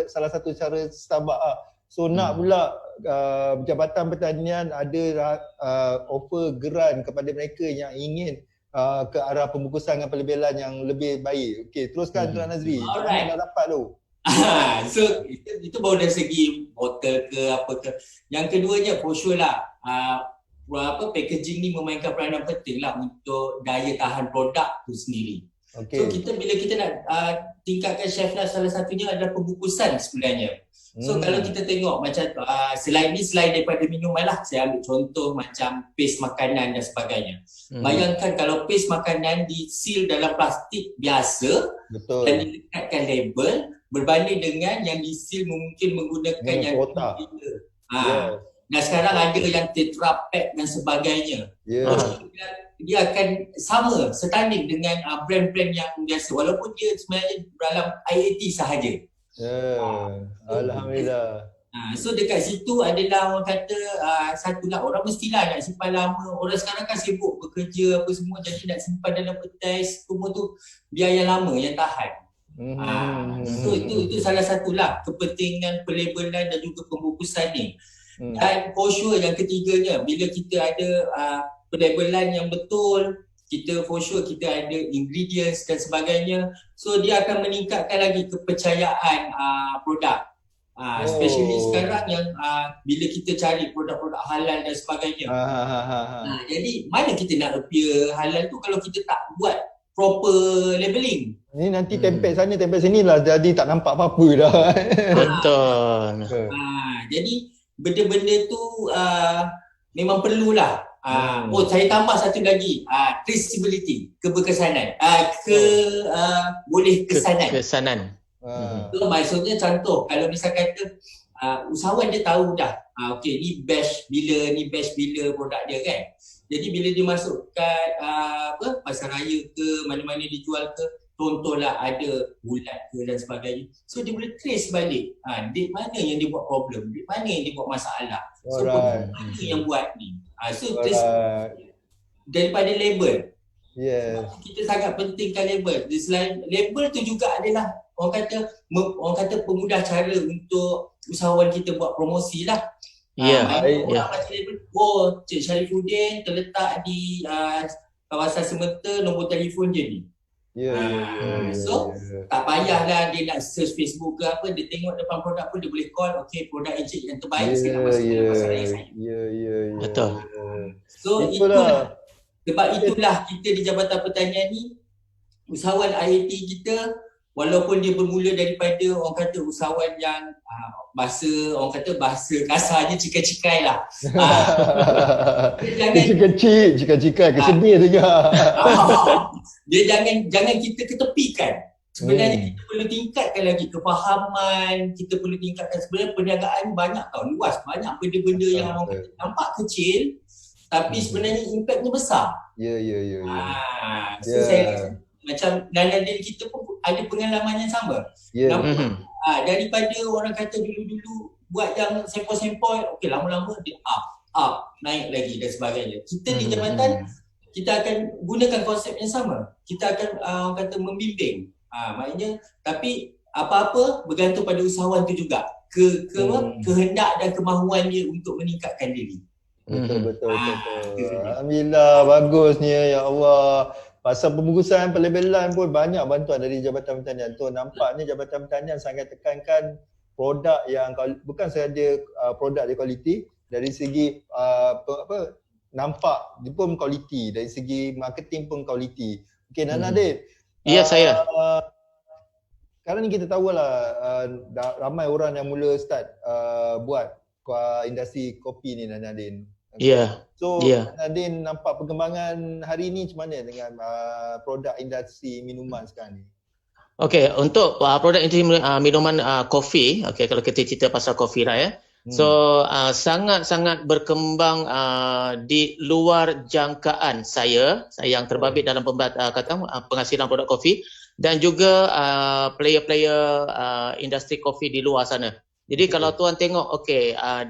salah satu cara Starbucks. So nak pula Jabatan Pertanian ada offer geran kepada mereka yang ingin ke arah pembungkusan dengan pelabelan yang lebih baik. Okey, teruskan Tuan Nazri. Kita nak dapat tu. So itu baru dari segi botol ke apa ke. Yang keduanya for sure lah packaging ni memainkan peranan penting lah untuk daya tahan produk tu sendiri. So bila kita nak tingkatkan shelf life, salah satunya adalah pembungkusan sebenarnya. So kalau kita tengok macam selain daripada minuman lah, saya ambil contoh macam paste makanan dan sebagainya. Bayangkan kalau paste makanan di seal dalam plastik biasa dan dilekatkan label berbanding dengan yang di seal mungkin menggunakan yang kotak. Dan sekarang ada yang tetra pack dan sebagainya. Dia akan sama setanding dengan brand-brand yang biasa walaupun dia sebenarnya dalam IAT sahaja. Alhamdulillah. So dekat situ adalah orang kata satulah orang mestilah nak simpan lama. Orang sekarang kan sibuk bekerja apa semua, jadi nak simpan dalam petais semua tu biar yang lama, yang tahan. So itu salah satulah kepentingan pelabelan dan juga pembungkusan ni. Dan for sure yang ketiganya, bila kita ada pelabelan yang betul, kita for sure kita ada ingredients dan sebagainya, so dia akan meningkatkan lagi kepercayaan produk. Especially sekarang yang bila kita cari produk-produk halal dan sebagainya. Jadi mana kita nak appear halal tu kalau kita tak buat proper labeling. Ni nanti tempel sana tempel sini lah, jadi tak nampak apa-apa dah. Betul. Jadi benda-benda tu memang perlulah. Saya tambah satu lagi, traceability, keberkesanan. Boleh kesanan. So maksudnya contoh, kalau misal kata usahawan dia tahu dah, ni batch bila produk dia kan. Jadi bila dia masuk kat pasar raya ke mana-mana dijual ke, contohlah ada bulat ke dan sebagainya, so dia boleh trace balik date mana yang dia buat problem, date mana yang dia buat masalah, so mana yang buat ni. So trace daripada label. Kita sangat pentingkan label. Selain label tu juga adalah orang kata pemudah cara untuk usahawan kita buat promosi lah. Orang baca label, Cik Syarifuddin terletak di kawasan Semeta, nombor telefon je ni. Ya, ya, ya, So ya. tak payahlah dia nak search Facebook ke apa, dia tengok depan produk pun dia boleh call, okey produk encik yang terbaik saya nak masuk dalam pasaran saya. Ya. Betul. So Itulah. sebab itulah kita di Jabatan Pertanian ni, usahawan IAT kita, walaupun dia bermula daripada orang kata usahawan yang bahasa kasarnya cikai-cikai lah. Kecil-kecil, kesedih juga. Dia jangan kita ketepikan. Sebenarnya kita perlu tingkatkan lagi kefahaman, kita perlu tingkatkan sebenarnya perniagaan banyak tau, luas, banyak benda-benda yang orang kata nampak kecil tapi sebenarnya impaknya besar. Ya. So saya rasa macam Nanadil kita pun ada pengalaman yang sama. Nampak daripada orang kata dulu-dulu buat yang sempoi-sempoi, okey lama-lama dia up, naik lagi dan sebagainya. Kita di jabatan kita akan gunakan konsep yang sama. Kita akan orang kata membimbing. Maknanya tapi apa-apa bergantung pada usahawan tu juga. Kehendak dan kemahuan dia untuk meningkatkan diri. Betul. Alhamdulillah, bagusnya ya Allah. Pasal pembungkusan pelabelan pun banyak bantuan dari Jabatan Pertanian tu. Nampaknya Jabatan Pertanian sangat tekankan produk yang bukan sahaja produk dia kualiti, dari segi nampak dia pun kualiti, dari segi marketing pun kualiti. Okey, Nana Dil. Ya, saya. Sekarang ni kita tahulah ramai orang yang mula start buat industri kopi ni, Nana Dil. Ya. So Nadine nampak perkembangan hari ni macam mana dengan produk industri minuman sekarang ni? Okey, untuk produk industri minuman kopi, okey kalau kita cerita pasal kopi lah ya. So sangat-sangat berkembang di luar jangkaan saya yang terbabit dalam penghasilan produk kopi, dan juga player-player industri kopi di luar sana. Jadi kalau tuan tengok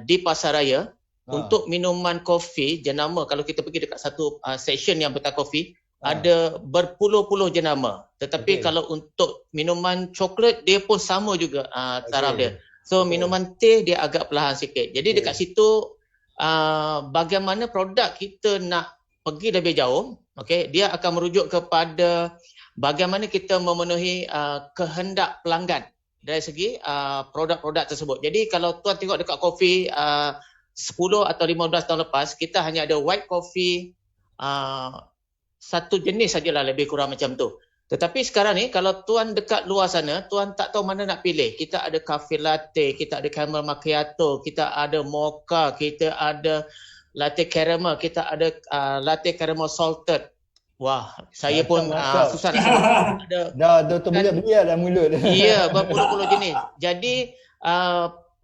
di Pasaraya untuk minuman kopi jenama, kalau kita pergi dekat satu section yang betul kopi, ada berpuluh-puluh jenama. Tetapi kalau untuk minuman coklat dia pun sama juga taraf dia. So minuman teh dia agak perlahan sikit. Jadi dekat situ bagaimana produk kita nak pergi lebih jauh, dia akan merujuk kepada bagaimana kita memenuhi kehendak pelanggan dari segi produk-produk tersebut. Jadi kalau tuan tengok dekat kopi 10 atau 15 tahun lepas, kita hanya ada white coffee satu jenis sajalah, lebih kurang macam tu. Tetapi sekarang ni kalau tuan dekat luar sana, tuan tak tahu mana nak pilih. Kita ada cafe latte, kita ada caramel macchiato, kita ada mocha, kita ada latte caramel, kita ada latte caramel salted. Wah, saya pun susah nak dah terbelia-belia dah mulut. Ya, berpuluh-puluh jenis. Jadi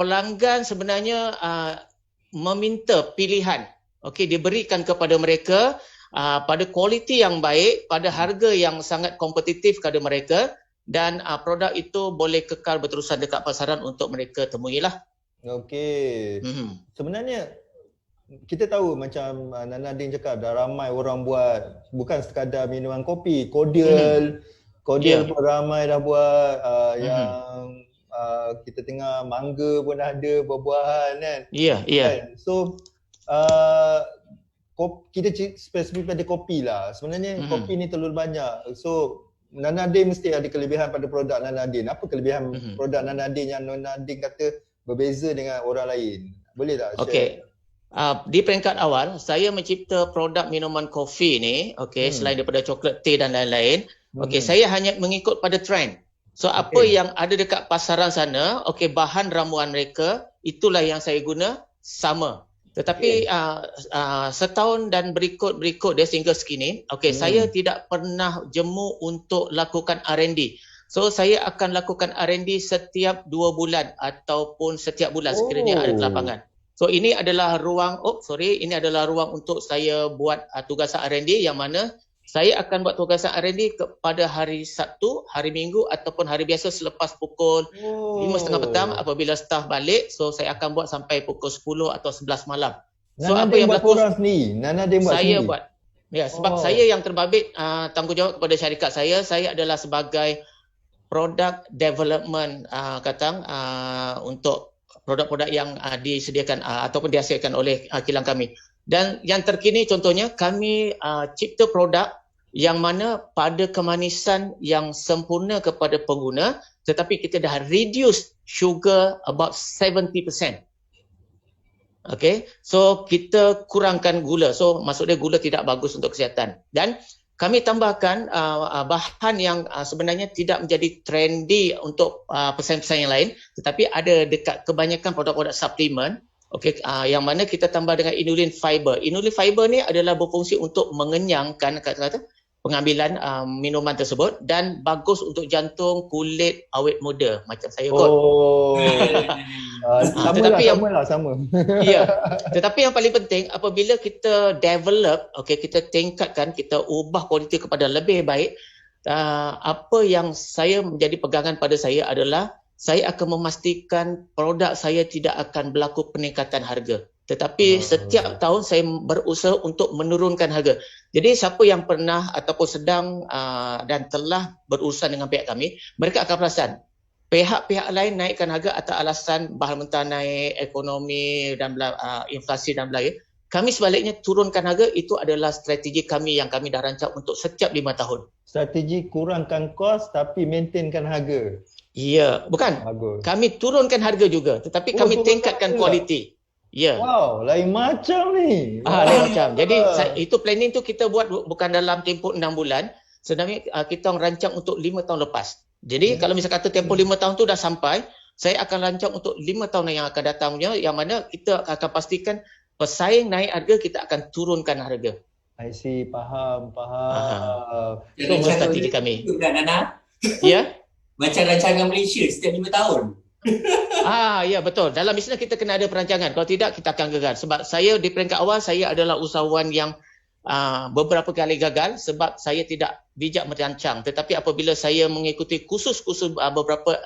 pelanggan sebenarnya meminta pilihan. Diberikan kepada mereka pada kualiti yang baik, pada harga yang sangat kompetitif kepada mereka, dan produk itu boleh kekal berterusan dekat pasaran untuk mereka temui lah. Okey. Sebenarnya kita tahu macam Nana Din cakap, dah ramai orang buat bukan sekadar minuman kopi, cordial pun ramai dah buat, yang kita tengah mangga pun ada, buah-buahan kan. Ya. So kita spesifik pada kopi lah. Sebenarnya kopi ni terlalu banyak. So Nana Din mesti ada kelebihan pada produk Nana Din. Apa kelebihan produk Nana Din yang Nana Din kata berbeza dengan orang lain? Boleh tak share? Di peringkat awal saya mencipta produk minuman kopi ni, selain daripada coklat, teh dan lain-lain. Saya hanya mengikut pada trend. So apa yang ada dekat pasaran sana, bahan ramuan mereka, itulah yang saya guna sama. Tetapi setahun dan berikut dia sehingga sekini, saya tidak pernah jemu untuk lakukan R&D. So saya akan lakukan R&D setiap 2 bulan ataupun setiap bulan sekiranya ada lapangan. So ini adalah ruang untuk saya buat tugasan R&D, yang mana saya akan buat tugasan R&D pada hari Sabtu, hari Minggu ataupun hari biasa selepas pukul 5.30 petang apabila staf balik. So saya akan buat sampai pukul 10 atau 11 malam. So Nana apa yang berlaku Nana Din buat saya sendiri? Buat. Ya, sebab saya yang terbabit tanggungjawab kepada syarikat saya adalah sebagai product development untuk produk-produk yang disediakan ataupun dihasilkan oleh kilang kami. Dan yang terkini contohnya kami cipta produk yang mana pada kemanisan yang sempurna kepada pengguna, tetapi kita dah reduce sugar about 70%. Okay, so kita kurangkan gula. So maksudnya gula tidak bagus untuk kesihatan. Dan kami tambahkan bahan yang sebenarnya tidak menjadi trendy untuk pesaing-pesaing yang lain, tetapi ada dekat kebanyakan produk-produk suplemen. Okay, yang mana kita tambah dengan inulin fiber. Inulin fiber ni adalah berfungsi untuk mengenyangkan kata-kata pengambilan minuman tersebut dan bagus untuk jantung, kulit, awet muda macam saya kot. Oh. Tetapi sama. Ya. Tetapi yang paling penting apabila kita develop, kita tingkatkan, kita ubah kualiti kepada lebih baik, apa yang saya menjadi pegangan pada saya adalah saya akan memastikan produk saya tidak akan berlaku peningkatan harga. Tetapi setiap tahun saya berusaha untuk menurunkan harga. Jadi siapa yang pernah ataupun sedang dan telah berurusan dengan pihak kami, mereka akan perasan pihak-pihak lain naikkan harga atas alasan bahan mentah naik, ekonomi dan inflasi dan belanja. Kami sebaliknya turunkan harga. Itu adalah strategi kami yang kami dah rancang untuk setiap 5 tahun. Strategi kurangkan kos tapi maintainkan harga. Ya, bukan. Bagus. Kami turunkan harga juga, tetapi kami tingkatkan kualiti. Ya. Wow, lain macam ni. Lain macam. Jadi itu planning tu kita buat bukan dalam tempoh 6 bulan. Sebenarnya kita rancang untuk 5 tahun lepas. Jadi kalau misal kata tempoh 5 tahun tu dah sampai, saya akan rancang untuk 5 tahun yang akan datang punya, yang mana kita akan pastikan pesaing naik harga, kita akan turunkan harga. I see, faham. Itu strategi kami. Nana, Ya. macam rancangan Malaysia setiap 5 tahun. Ya betul. Dalam bisnes kita kena ada perancangan. Kalau tidak kita akan gagal. Sebab saya di peringkat awal saya adalah usahawan yang beberapa kali gagal sebab saya tidak bijak merancang. Tetapi apabila saya mengikuti kursus-kursus beberapa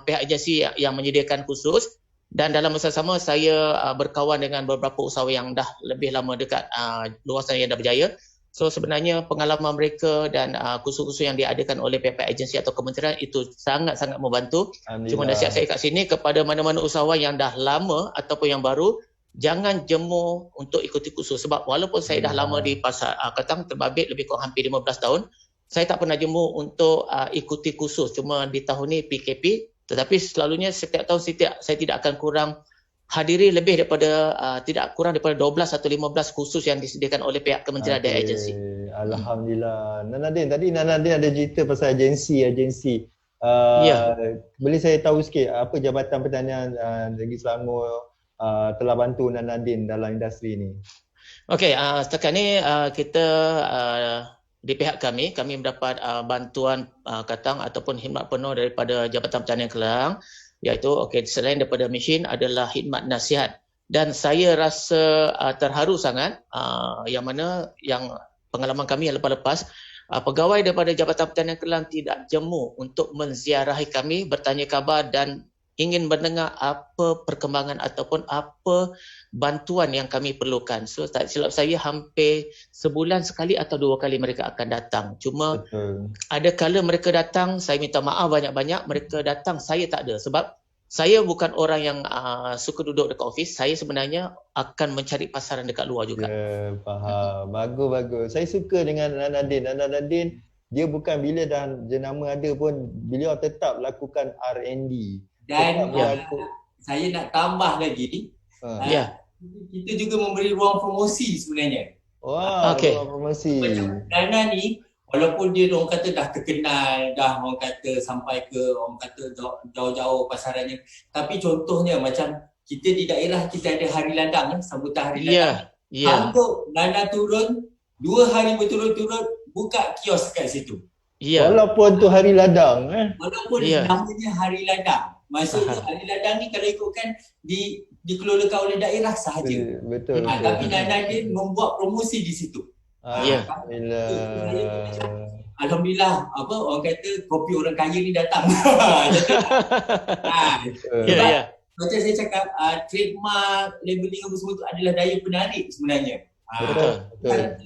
pihak agensi yang menyediakan kursus, dan dalam masa sama saya berkawan dengan beberapa usahawan yang dah lebih lama dekat luar sana yang dah berjaya. So sebenarnya pengalaman mereka dan kursus-kursus yang diadakan oleh pihak agensi atau kementerian itu sangat-sangat membantu. Cuma nasihat saya kat sini kepada mana-mana usahawan yang dah lama ataupun yang baru, jangan jemu untuk ikuti kursus. Sebab walaupun saya dah lama di pasar Ketang, terbabit lebih kurang hampir 15 tahun, saya tak pernah jemu untuk ikuti kursus. Cuma di tahun ni PKP, tetapi selalunya setiap tahun saya tidak akan kurang hadiri lebih daripada tidak kurang daripada 12 atau 15 kursus yang disediakan oleh pihak kementerian dan agensi. Alhamdulillah. Nanadin, tadi Nanadin ada cerita pasal agensi. Ya. Boleh saya tahu sikit apa Jabatan Pertanian Negeri Selangor telah bantu Nanadin dalam industri ni? Okey, setakat ni kita di pihak kami mendapat bantuan Ketang ataupun khidmat penuh daripada Jabatan Pertanian Kelang, iaitu selain daripada mesin adalah khidmat nasihat. Dan saya rasa terharu sangat yang mana yang pengalaman kami yang lepas-lepas, pegawai daripada Jabatan Pertanian Kelang tidak jemu untuk menziarahi kami, bertanya khabar dan ingin mendengar apa perkembangan ataupun apa bantuan yang kami perlukan. So tak silap saya hampir sebulan sekali atau 2 kali mereka akan datang. Cuma ada kala mereka datang, saya minta maaf banyak-banyak, mereka datang saya tak ada. Sebab saya bukan orang yang suka duduk dekat office. Saya sebenarnya akan mencari pasaran dekat luar juga. Ya, faham. Bagus. Saya suka dengan Nanadin. Dia bukan bila dah jenama ada pun, beliau tetap lakukan R&D. Dan saya nak tambah lagi, kita juga memberi ruang promosi sebenarnya. Wah, ruang promosi. Macam Nana ni, walaupun dia orang kata dah terkenal, dah orang kata sampai ke orang kata jauh-jauh pasarannya, tapi contohnya macam kita di daerah kita ada hari ladang, sambutan hari ladang. Untuk Nana turun 2 hari berturut-turut buka kios kat situ. Walaupun tu hari ladang, walaupun namanya hari ladang. Maksudnya hari ladang ni kalau ikutkan dikelolakan oleh daerah sahaja. Betul. Tapi Nana dia membuat promosi di situ. Alhamdulillah, orang kata kopi orang kaya ni datang. Macam saya cakap, trademark, labeling apa semua tu adalah daya penarik sebenarnya.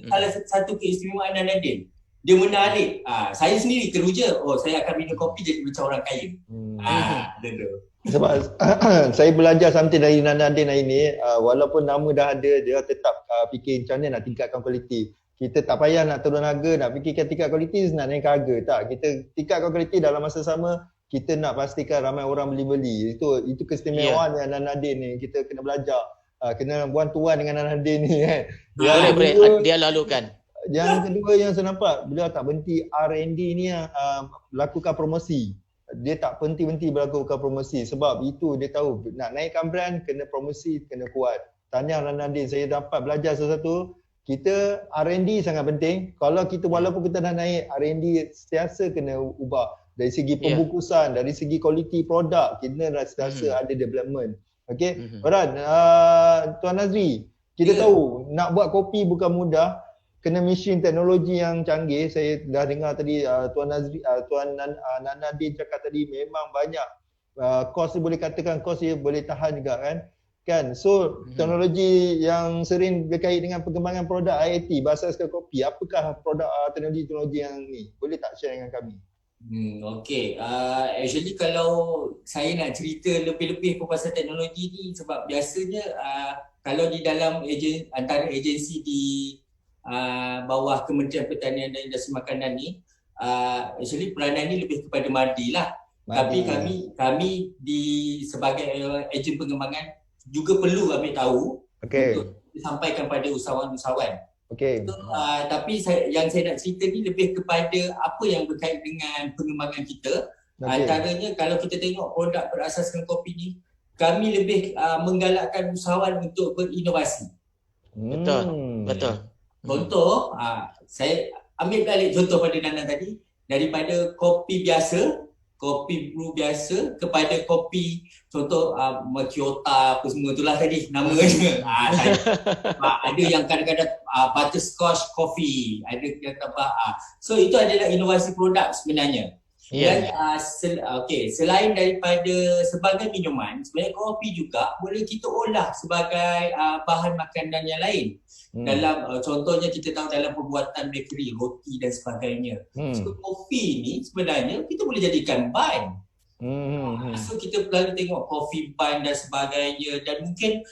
Salah satu keistimewaan Nanadin, dia menarik. Saya sendiri teruja, saya akan minum kopi jadi macam orang kaya. Sebab saya belajar something dari Nanadin hari ni, walaupun nama dah ada, dia tetap fikir macam mana nak tingkatkan kualiti. kita tak payah nak turun harga, nak fikirkan tingkat kualiti, nak naik harga. Tak, kita tingkatkan kualiti dalam masa sama, kita nak pastikan ramai orang beli. Itu keistimewaan yang Nadine ni, kita kena belajar. Kena buat tuan dengan Nadine ni kan. Boleh, dia lalukan. Yang kedua yang saya nampak, beliau tak berhenti R&D ni lakukan promosi. Dia tak berhenti melakukan promosi sebab itu dia tahu nak naikkan brand kena promosi, kena kuat. Tanya Nadine, saya dapat belajar sesuatu. Kita R&D sangat penting. Kalau kita walaupun kita dah naik, R&D sentiasa kena ubah. Dari segi pembungkusan, dari segi kualiti produk, kita sentiasa ada development. Okay, Farhan, Tuan Nazri, kita tahu nak buat kopi bukan mudah. Kena mesin teknologi yang canggih. Saya dah dengar tadi Tuan Nazri, Tuan Nadine cakap tadi memang banyak kos dia, boleh katakan kos dia boleh tahan juga kan. So teknologi yang sering berkait dengan pengembangan produk IIT berasaskan kopi, apakah produk teknologi yang ni? Boleh tak share dengan kami? Okay, actually kalau saya nak cerita lebih-lebih pasal teknologi ni, sebab biasanya kalau di dalam antara agensi di bawah Kementerian Pertanian dan Industri Makanan ni, actually peranan ni lebih kepada Mardi lah. Tapi kami sebagai ejen pengembangan juga perlu ambil tahu untuk disampaikan pada usahawan-usahawan. So, tapi yang saya nak cerita ni lebih kepada apa yang berkait dengan pengembangan kita. Antaranya kalau kita tengok produk berasaskan kopi ni, kami lebih menggalakkan usahawan untuk berinovasi. Betul. Contoh, saya ambil balik contoh pada Nana tadi, daripada kopi biasa, kopi brew biasa kepada kopi contoh Makiota apa semua itulah tadi namanya. Ada yang kadang-kadang butterscotch coffee, ada yang tambah. So itu adalah inovasi produk sebenarnya. Dan selain daripada sebagai minuman, sebenarnya kopi juga boleh kita olah sebagai bahan makanan yang lain. Dalam contohnya kita tahu dalam pembuatan bakery, roti dan sebagainya. So kopi ni sebenarnya kita boleh jadikan bun. So kita perlu tengok coffee bun dan sebagainya, dan mungkin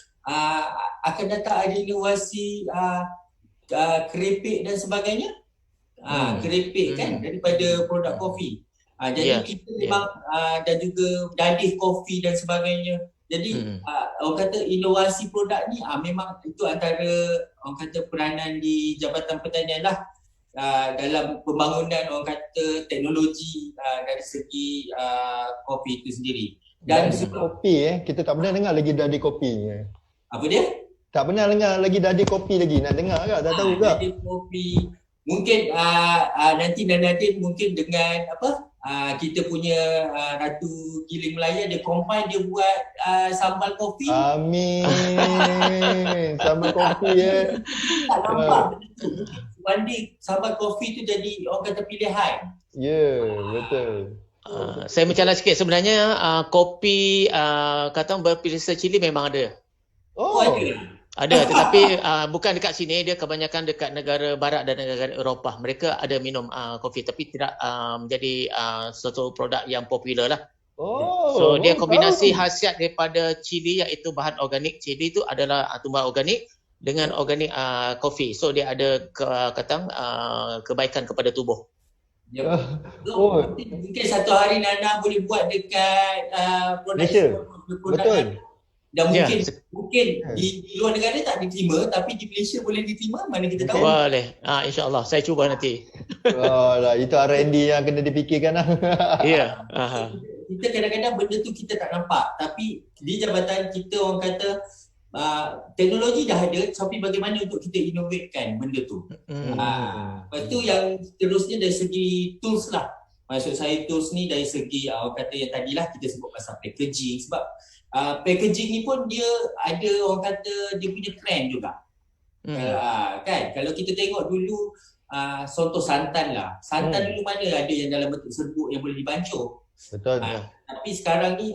akan datang ada inovasi keripik dan sebagainya. Keripik kan daripada produk kopi. Jadi kita memang dan juga dadih kopi dan sebagainya. Jadi orang kata inovasi produk ni memang itu antara orang kata peranan di Jabatan Pertanian lah dalam pembangunan orang kata teknologi dari segi kopi itu sendiri. Dan kopi kita tak pernah dengar lagi dadih kopi. Apa dia? Tak pernah dengar lagi dadih kopi lagi. Nak dengar ke? Tak tahu ke? Dadih kopi. Mungkin nanti Nadine mungkin dengan kita punya Ratu Giling Melaya, dia combine, dia buat sambal kopi. Amin. Sambal kopi Tak nampak. One day sambal kopi tu jadi orang kata pilihan. Betul. Saya mencalar sikit, sebenarnya kopi kata berpilisa cili memang ada. Ada, tetapi bukan dekat sini, dia kebanyakan dekat negara barat dan negara Eropah. Mereka ada minum kopi tapi tidak menjadi suatu produk yang popular lah. So dia kombinasi khasiat daripada cili, iaitu bahan organik. Cili itu adalah tumbuhan organik dengan organik kopi. So dia ada kebaikan kepada tubuh. Mungkin satu hari Nana boleh buat dekat Malaysia. Betul. Dan mungkin di luar negara tak diterima, tapi di Malaysia boleh diterima, mana kita tahu. Boleh. InsyaAllah saya cuba nanti. Itu R&D yang kena dipikirkan lah. Kita kadang-kadang benda tu kita tak nampak, tapi di jabatan kita orang kata teknologi dah ada, tapi bagaimana untuk kita innovatekan benda tu. Lepas tu yang terusnya dari segi tools lah. Maksud saya tools ni dari segi orang kata yang tadilah kita sebut pasal packaging, sebab packaging ni pun dia ada orang kata dia punya trend juga. Kan kalau kita tengok dulu contoh santan lah. Santan dulu mana ada yang dalam bentuk serbuk yang boleh dibancur. Betul. Tapi sekarang ni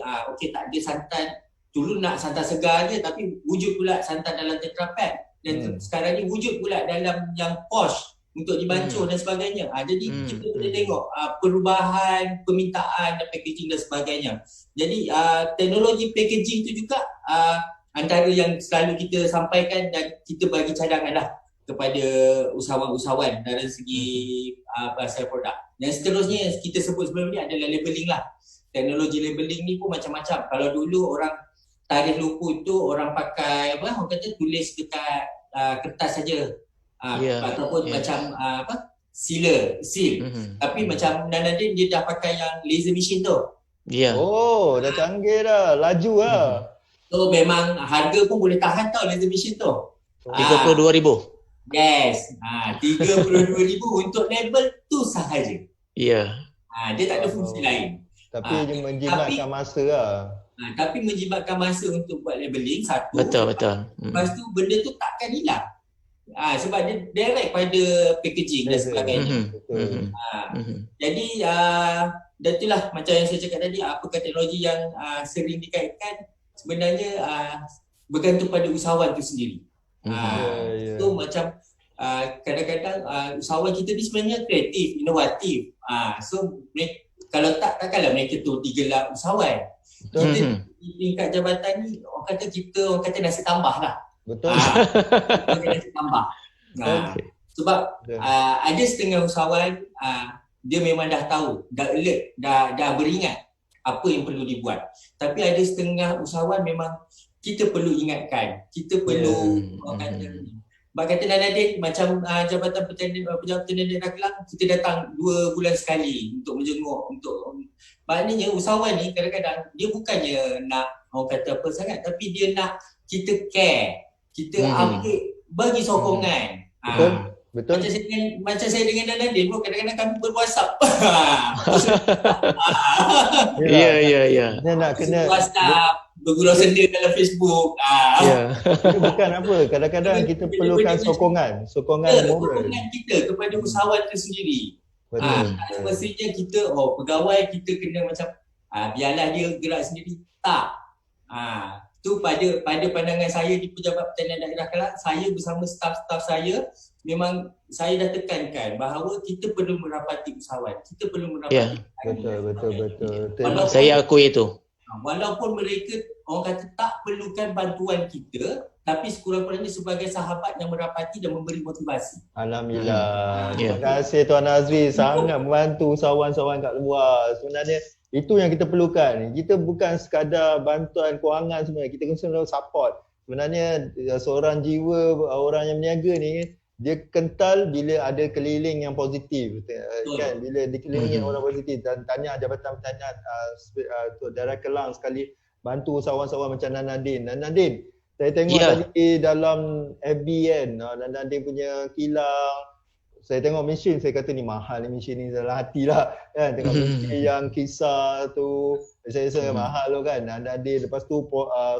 tak ada santan. Dulu nak santan segar je, tapi wujud pula santan dalam Tetra Pak. Dan sekarang ni wujud pula dalam yang posh untuk dibancur dan sebagainya. Jadi kita boleh tengok perubahan permintaan dan packaging dan sebagainya. Jadi teknologi packaging tu juga antara yang selalu kita sampaikan dan kita bagi cadangan lah kepada usahawan-usahawan dari segi pasar produk. Dan seterusnya kita sebut sebelum ni adalah labeling lah. Teknologi labeling ni pun macam-macam. Kalau dulu orang tarikh luku tu orang pakai orang kata tulis dekat kertas saja. Ataupun macam seal. Tapi macam Nanadin dia dah pakai yang laser machine tu. Oh, dah canggih dah, laju lah. So memang harga pun boleh tahan tau laser machine tu. 32,000. Yes. 32,000 untuk label tu sahaja. Ya. Dia tak ada fungsi lain. Tapi dia menjimatkan masa lah. Tapi menjimatkan masa untuk buat labeling satu. Betul. Lepas tu benda tu takkan hilang. Sebab dia direct pada packaging dan sebagainya. Jadi dan itulah macam yang saya cakap tadi, apakah teknologi yang sering dikaitkan sebenarnya bergantung pada usahawan tu sendiri. So macam kadang-kadang usahawan kita ni sebenarnya kreatif, inovatif. So kalau takkanlah mereka tu digelar usahawan. Kita di tingkat jabatan ni orang kata nasi tambah lah. Betul. Nasi tambah. Sebab ada setengah usahawan dia memang dah tahu, dah alert, dah beringat apa yang perlu dibuat. Tapi ada setengah usahawan memang kita perlu ingatkan, kita perlu kata Nanadin macam Jabatan Pertanian dan Kelang, kita datang 2 bulan sekali untuk menjenguk, maknanya usahawan ni kadang-kadang dia bukannya nak orang kata apa sangat, tapi dia nak kita care, kita update, bagi sokongan. Betul. Macam saya dengan Nanadin pun kadang-kadang kami ber-WhatsApp. Ya. Dia nak kena WhatsApp, bergurau senda dalam Facebook. Itu bukan apa. Kadang-kadang kita perlukan sokongan moral. Sokongan kita kepada usahawan itu sendiri. Betul. Semestinya kita, pegawai kita kena macam biarlah dia gerak sendiri. Tak. Tu pada pandangan saya di Pejabat Pertanian Daerah Kelang, saya bersama staf-staf saya, memang saya dah tekankan bahawa kita perlu merapati usahawan. Kita perlu merapati. Betul. Saya akui itu. Walaupun mereka orang kata tak perlukan bantuan kita, tapi sekurang-kurangnya sebagai sahabat yang merapati dan memberi motivasi. Alhamdulillah. Terima kasih Tuan Azri, sangat membantu usahawan-usahawan kat luar. Sebenarnya itu yang kita perlukan. Kita bukan sekadar bantuan kewangan sebenarnya, kita kena support. Sebenarnya seorang jiwa orang yang berniaga ni, dia kental bila ada keliling yang positif, kan? Bila dikelilingi orang positif. Dan tanya Jabatan Pertanian Daerah Kelang sekali bantu usahawan-usahawan macam Nanadin. Saya tengok tadi dalam FB kan, Nanadin punya kilang. Saya tengok mesin, saya kata ni mahal ni mesin ni, dalam hati lah kan. Tengok mesin yang kisar tu, saya rasa mahal tu kan. Nanadin, lepas tu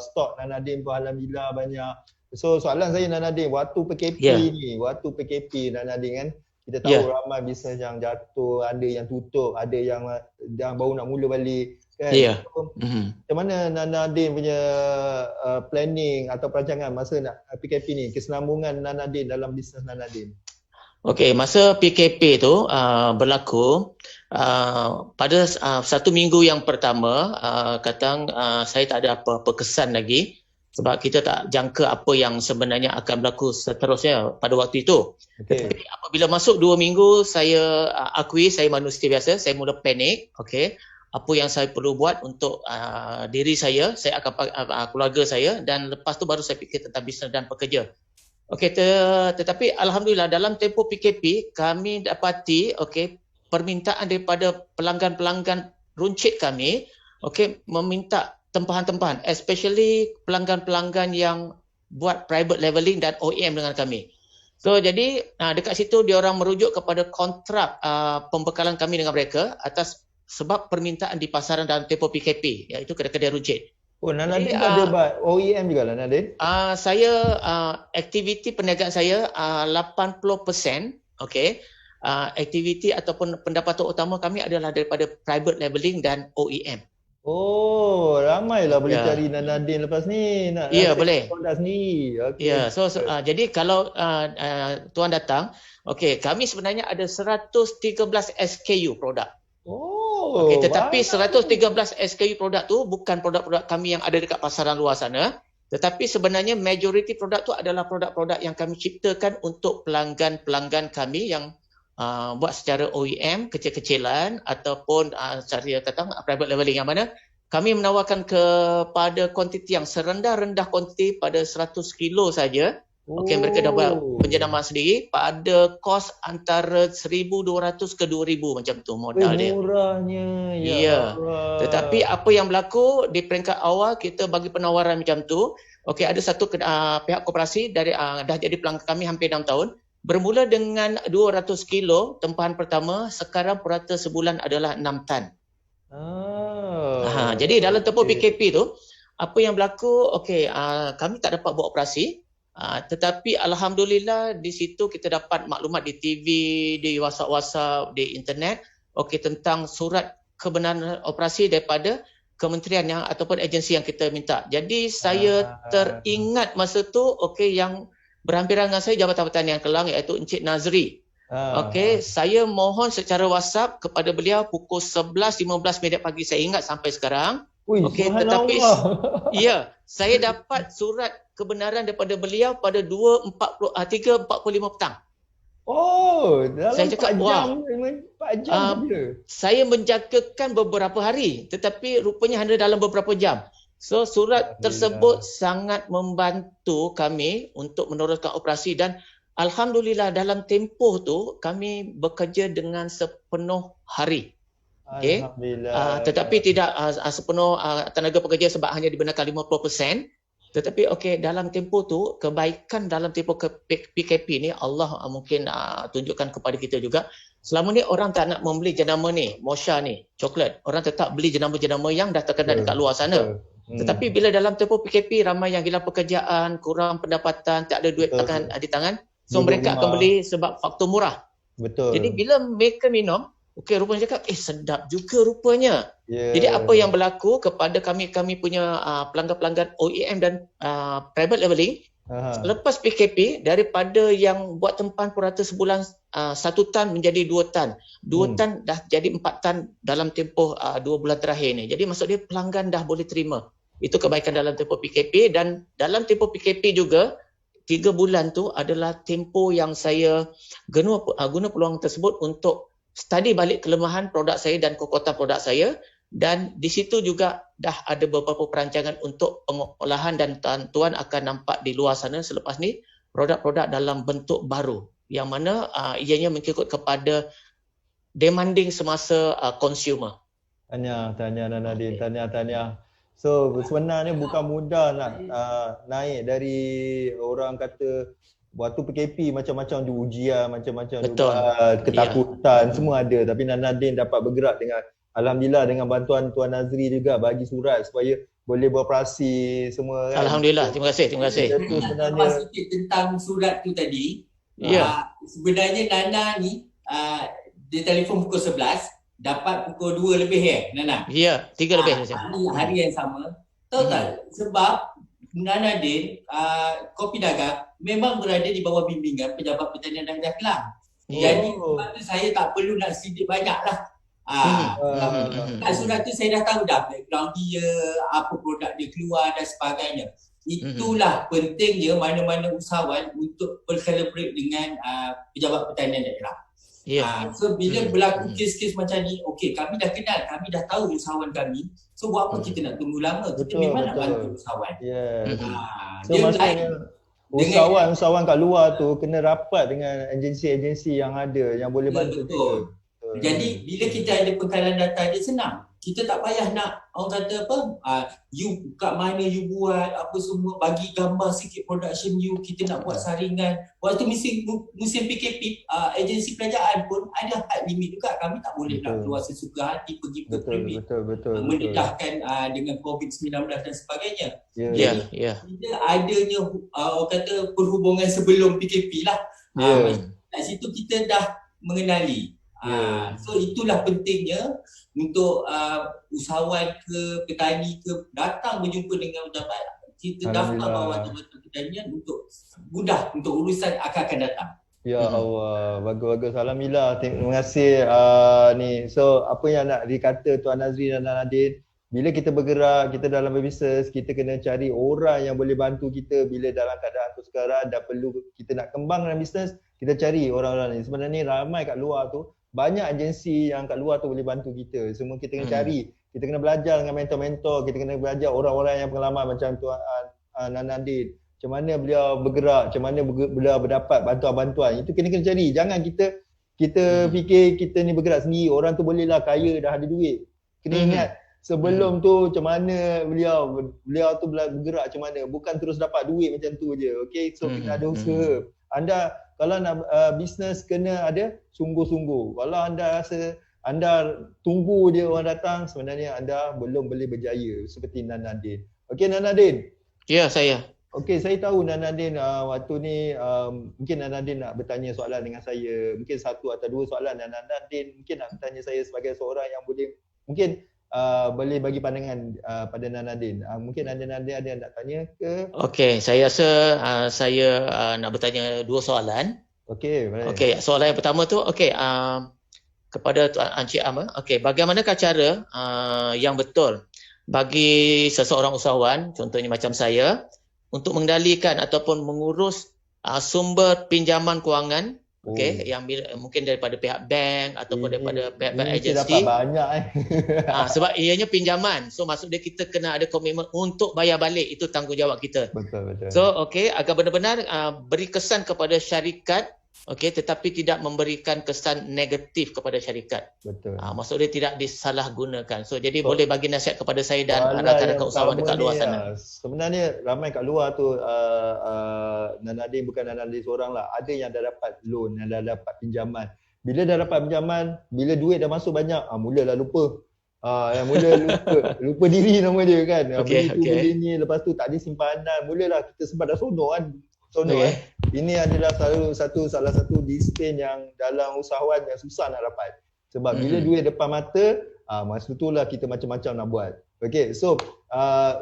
stok Nanadin pun Alhamdulillah banyak. So soalan saya Nanadin, waktu PKP Nanadin kan, kita tahu ramai bisnes yang jatuh, ada yang tutup, ada yang baru nak mula balik kan. So, macam mana Nanadin punya planning atau perancangan masa nak PKP ni, kesinambungan Nanadin dalam bisnes Nanadin? Okey, masa PKP tu berlaku, pada 1 minggu yang pertama, saya tak ada apa-apa kesan lagi sebab kita tak jangka apa yang sebenarnya akan berlaku seterusnya pada waktu itu. Tetapi apabila masuk 2 minggu, saya akui saya manusia biasa, saya mula panik. Okey, apa yang saya perlu buat untuk diri saya akan keluarga saya, dan lepas tu baru saya fikir tentang bisnes dan pekerja. Okey, tetapi Alhamdulillah dalam tempoh PKP kami dapati permintaan daripada pelanggan-pelanggan runcit kami meminta tempahan-tempahan, especially pelanggan-pelanggan yang buat private labeling dan OEM dengan kami. So jadi dekat situ dia orang merujuk kepada kontrak pembekalan kami dengan mereka atas sebab permintaan di pasaran dalam tempoh PKP, iaitu kedai-kedai runcit. Nanadin ada buat OEM juga lah Nanadin? Saya aktiviti perniagaan saya 80%, aktiviti ataupun pendapatan utama kami adalah daripada private labeling dan OEM. Oh, ramailah boleh cari Nanadin lepas ni nak boleh. Produk sendiri. Jadi kalau tuan datang, kami sebenarnya ada 113 SKU produk. Tetapi 113 SKU produk tu bukan produk-produk kami yang ada dekat pasaran luar sana. Tetapi sebenarnya majoriti produk tu adalah produk-produk yang kami ciptakan untuk pelanggan-pelanggan kami yang buat secara OEM kecil-kecilan ataupun secara kata private leveling, yang mana kami menawarkan kepada kuantiti yang serendah-rendah kuantiti pada 100 kilo saja. Okey, mereka dah buat penjenamaan sendiri pada kos antara 1,200 ke 2,000 macam tu modal dia. Murahnya. Ya. Tetapi apa yang berlaku di peringkat awal kita bagi penawaran macam tu. Okey, ada satu pihak koperasi dari dah jadi pelanggan kami hampir 6 tahun. Bermula dengan 200 kilo tempahan pertama, sekarang purata sebulan adalah 6 tan. Jadi dalam tempoh PKP tu, apa yang berlaku, okey, kami tak dapat buat operasi. Tetapi alhamdulillah di situ kita dapat maklumat di TV, di WhatsApp, di internet, okey, tentang surat kebenaran operasi daripada kementerian yang ataupun agensi yang kita minta. Jadi saya teringat masa tu, okey, yang berhampiran dengan saya Jabatan Pertanian Kelang iaitu Encik Nazri. Okey, saya mohon secara WhatsApp kepada beliau pukul 11.15 minit pagi, saya ingat sampai sekarang. Okey, tetapi ya, saya dapat surat kebenaran daripada beliau pada 3:45 petang. Dalam saya cakap, 4 jam je. Saya menjangkakan beberapa hari, tetapi rupanya hanya dalam beberapa jam. So surat tersebut sangat membantu kami untuk meneruskan operasi dan alhamdulillah dalam tempoh tu kami bekerja dengan sepenuh hari. Okay. Tetapi tidak sepenuh tenaga pekerja sebab hanya dibenarkan 50%. Tetapi okey, dalam tempoh tu, kebaikan dalam tempoh PKP ni Allah mungkin tunjukkan kepada kita juga. Selama ni orang tak nak membeli jenama ni, Mosha ni, coklat. Orang tetap beli jenama-jenama yang dah terkenal dekat luar sana. Tetapi bila dalam tempoh PKP, ramai yang hilang pekerjaan, kurang pendapatan, tak ada duit di tangan. So mereka akan beli sebab faktor murah. Betul. Jadi bila mereka minum, okey, rupanya cakap, sedap juga rupanya. Jadi apa yang berlaku kepada kami punya pelanggan-pelanggan OEM dan private leveling, lepas PKP, daripada yang buat tempahan purata sebulan 1 tan menjadi 2 tan. 2 tan dah jadi 4 tan dalam tempoh 2 bulan terakhir ni. Jadi maksud dia pelanggan dah boleh terima. Itu kebaikan dalam tempoh PKP, dan dalam tempoh PKP juga 3 bulan tu adalah tempoh yang saya guna peluang tersebut untuk study balik kelemahan produk saya dan kekuatan produk saya, dan di situ juga dah ada beberapa perancangan untuk pengolahan, dan tuan akan nampak di luar sana selepas ni produk-produk dalam bentuk baru yang mana ianya mengikut kepada demanding semasa consumer. Tahniah Nadine, tahniah. So sebenarnya bukan mudah nak naik dari orang kata waktu PKP macam-macam ujian, macam-macam ketakutan, semua ada. Tapi Nadine dapat bergerak dengan alhamdulillah dengan bantuan Tuan Nazri juga bagi surat supaya boleh beroperasi semua kan. Alhamdulillah, terima kasih. Itu sebenarnya sikit tentang surat tu tadi. Sebenarnya Nana ni dia telefon pukul 11, dapat pukul 2 lebih Nana? Ya, 3 lebih saja. Hari yang sama. Tahu tak? Sebab Nana Din, Kopi Dagang memang berada di bawah bimbingan Pejabat Pertanian dan Dagang Kelang. Jadi sebab tu saya tak perlu nak sidik banyak lah. Surat tu saya dah tahu dah background dia, apa produk dia keluar dan sebagainya. Itulah pentingnya mana-mana usahawan untuk bercollaborate dengan Pejabat Pertanian dan Dagang. So bila berlaku kes-kes macam ni, okey, kami dah kenal, kami dah tahu usahawan kami. So buat apa kita nak tunggu lama? Kita memang nak bantu usahawan. So maksudnya usahawan kat luar tu kena rapat dengan agensi-agensi yang ada yang boleh bantu kita. Jadi bila kita ada pengkalan data dia senang. Kita tak payah nak orang kata apa, you kat mana you buat apa semua, bagi gambar sikit production you, kita nak buat saringan. Waktu musim PKP, agensi kerajaan pun ada had limit juga. Kami tak boleh nak keluar sesuka hati pergi ke permit. Betul. Mendedahkan dengan COVID-19 dan sebagainya. Jadi kita adanya orang kata perhubungan sebelum PKP lah. Kat situ kita dah mengenali. So itulah pentingnya untuk usahawan ke petani ke datang berjumpa dengan pejabat. Kita daftar bawah Jabatan Pertanian untuk mudah untuk urusan akan datang. Ya Allah, bagus. Alhamdulillah, terima kasih ni. So apa yang nak dikata Tuan Nazri dan Nadine, bila kita bergerak, kita dalam bisnes, kita kena cari orang yang boleh bantu kita bila dalam keadaan tu sekarang dah perlu kita nak kembang dalam bisnes, kita cari orang-orang ni. Sebenarnya ramai kat luar tu, banyak agensi yang kat luar tu boleh bantu kita. Semua kita kena cari, kita kena belajar dengan mentor-mentor, kita kena belajar orang-orang yang pengalaman macam Tuan Nanadin. Macam mana beliau bergerak, macam mana beliau berdapat bantuan-bantuan. Itu kena cari. Jangan kita fikir kita ni bergerak sendiri, orang tu bolehlah kaya dah ada duit. Kena ingat sebelum tu macam mana beliau tu bergerak macam mana, bukan terus dapat duit macam tu je. Okay, so kita ada usaha. Anda kalau nak bisnes kena ada sungguh-sungguh. Kalau anda rasa anda tunggu dia orang datang, sebenarnya anda belum boleh berjaya seperti Nanadin. Okay Nanadin. Ya, saya. Okey, saya tahu Nanadin waktu ni mungkin Nanadin nak bertanya soalan dengan saya. Mungkin satu atau dua soalan dan Nanadin mungkin nak bertanya saya sebagai seorang yang boleh bagi pandangan pada Nanadin. Mungkin Nanadin ada yang nak tanya ke? Okey, saya rasa saya nak bertanya dua soalan. Okey, baik. Okey, soalan yang pertama tu kepada Tuan Encik Am. Okey, bagaimanakah cara yang betul bagi seseorang usahawan, contohnya macam saya, untuk mengendalikan ataupun mengurus sumber pinjaman kewangan, yang mungkin daripada pihak bank ataupun daripada pihak agensi. Dapat banyak sebab ianya pinjaman. So maksud dia kita kena ada komitmen untuk bayar balik, itu tanggungjawab kita. Betul. So agar benar-benar beri kesan kepada syarikat, tetapi tidak memberikan kesan negatif kepada syarikat. Betul. Maksud dia tidak disalahgunakan. So jadi boleh bagi nasihat kepada saya dan rakan-rakan usahawan dekat luar sana. Sebenarnya ramai kat luar tu Nanadin bukan Nanadin seorang lah. Ada yang dah dapat loan, yang dah dapat pinjaman. Bila dah dapat pinjaman, bila duit dah masuk banyak, mulalah lupa. Yang mula lupa diri nama dia kan. Beli ni, lepas tu tak ada simpanan. Mulalah kita sebab dah sonok kan. Ini adalah salah satu disiplin yang dalam usahawan yang susah nak dapat. Sebab bila duit depan mata, masa itulah kita macam-macam nak buat. Okay, so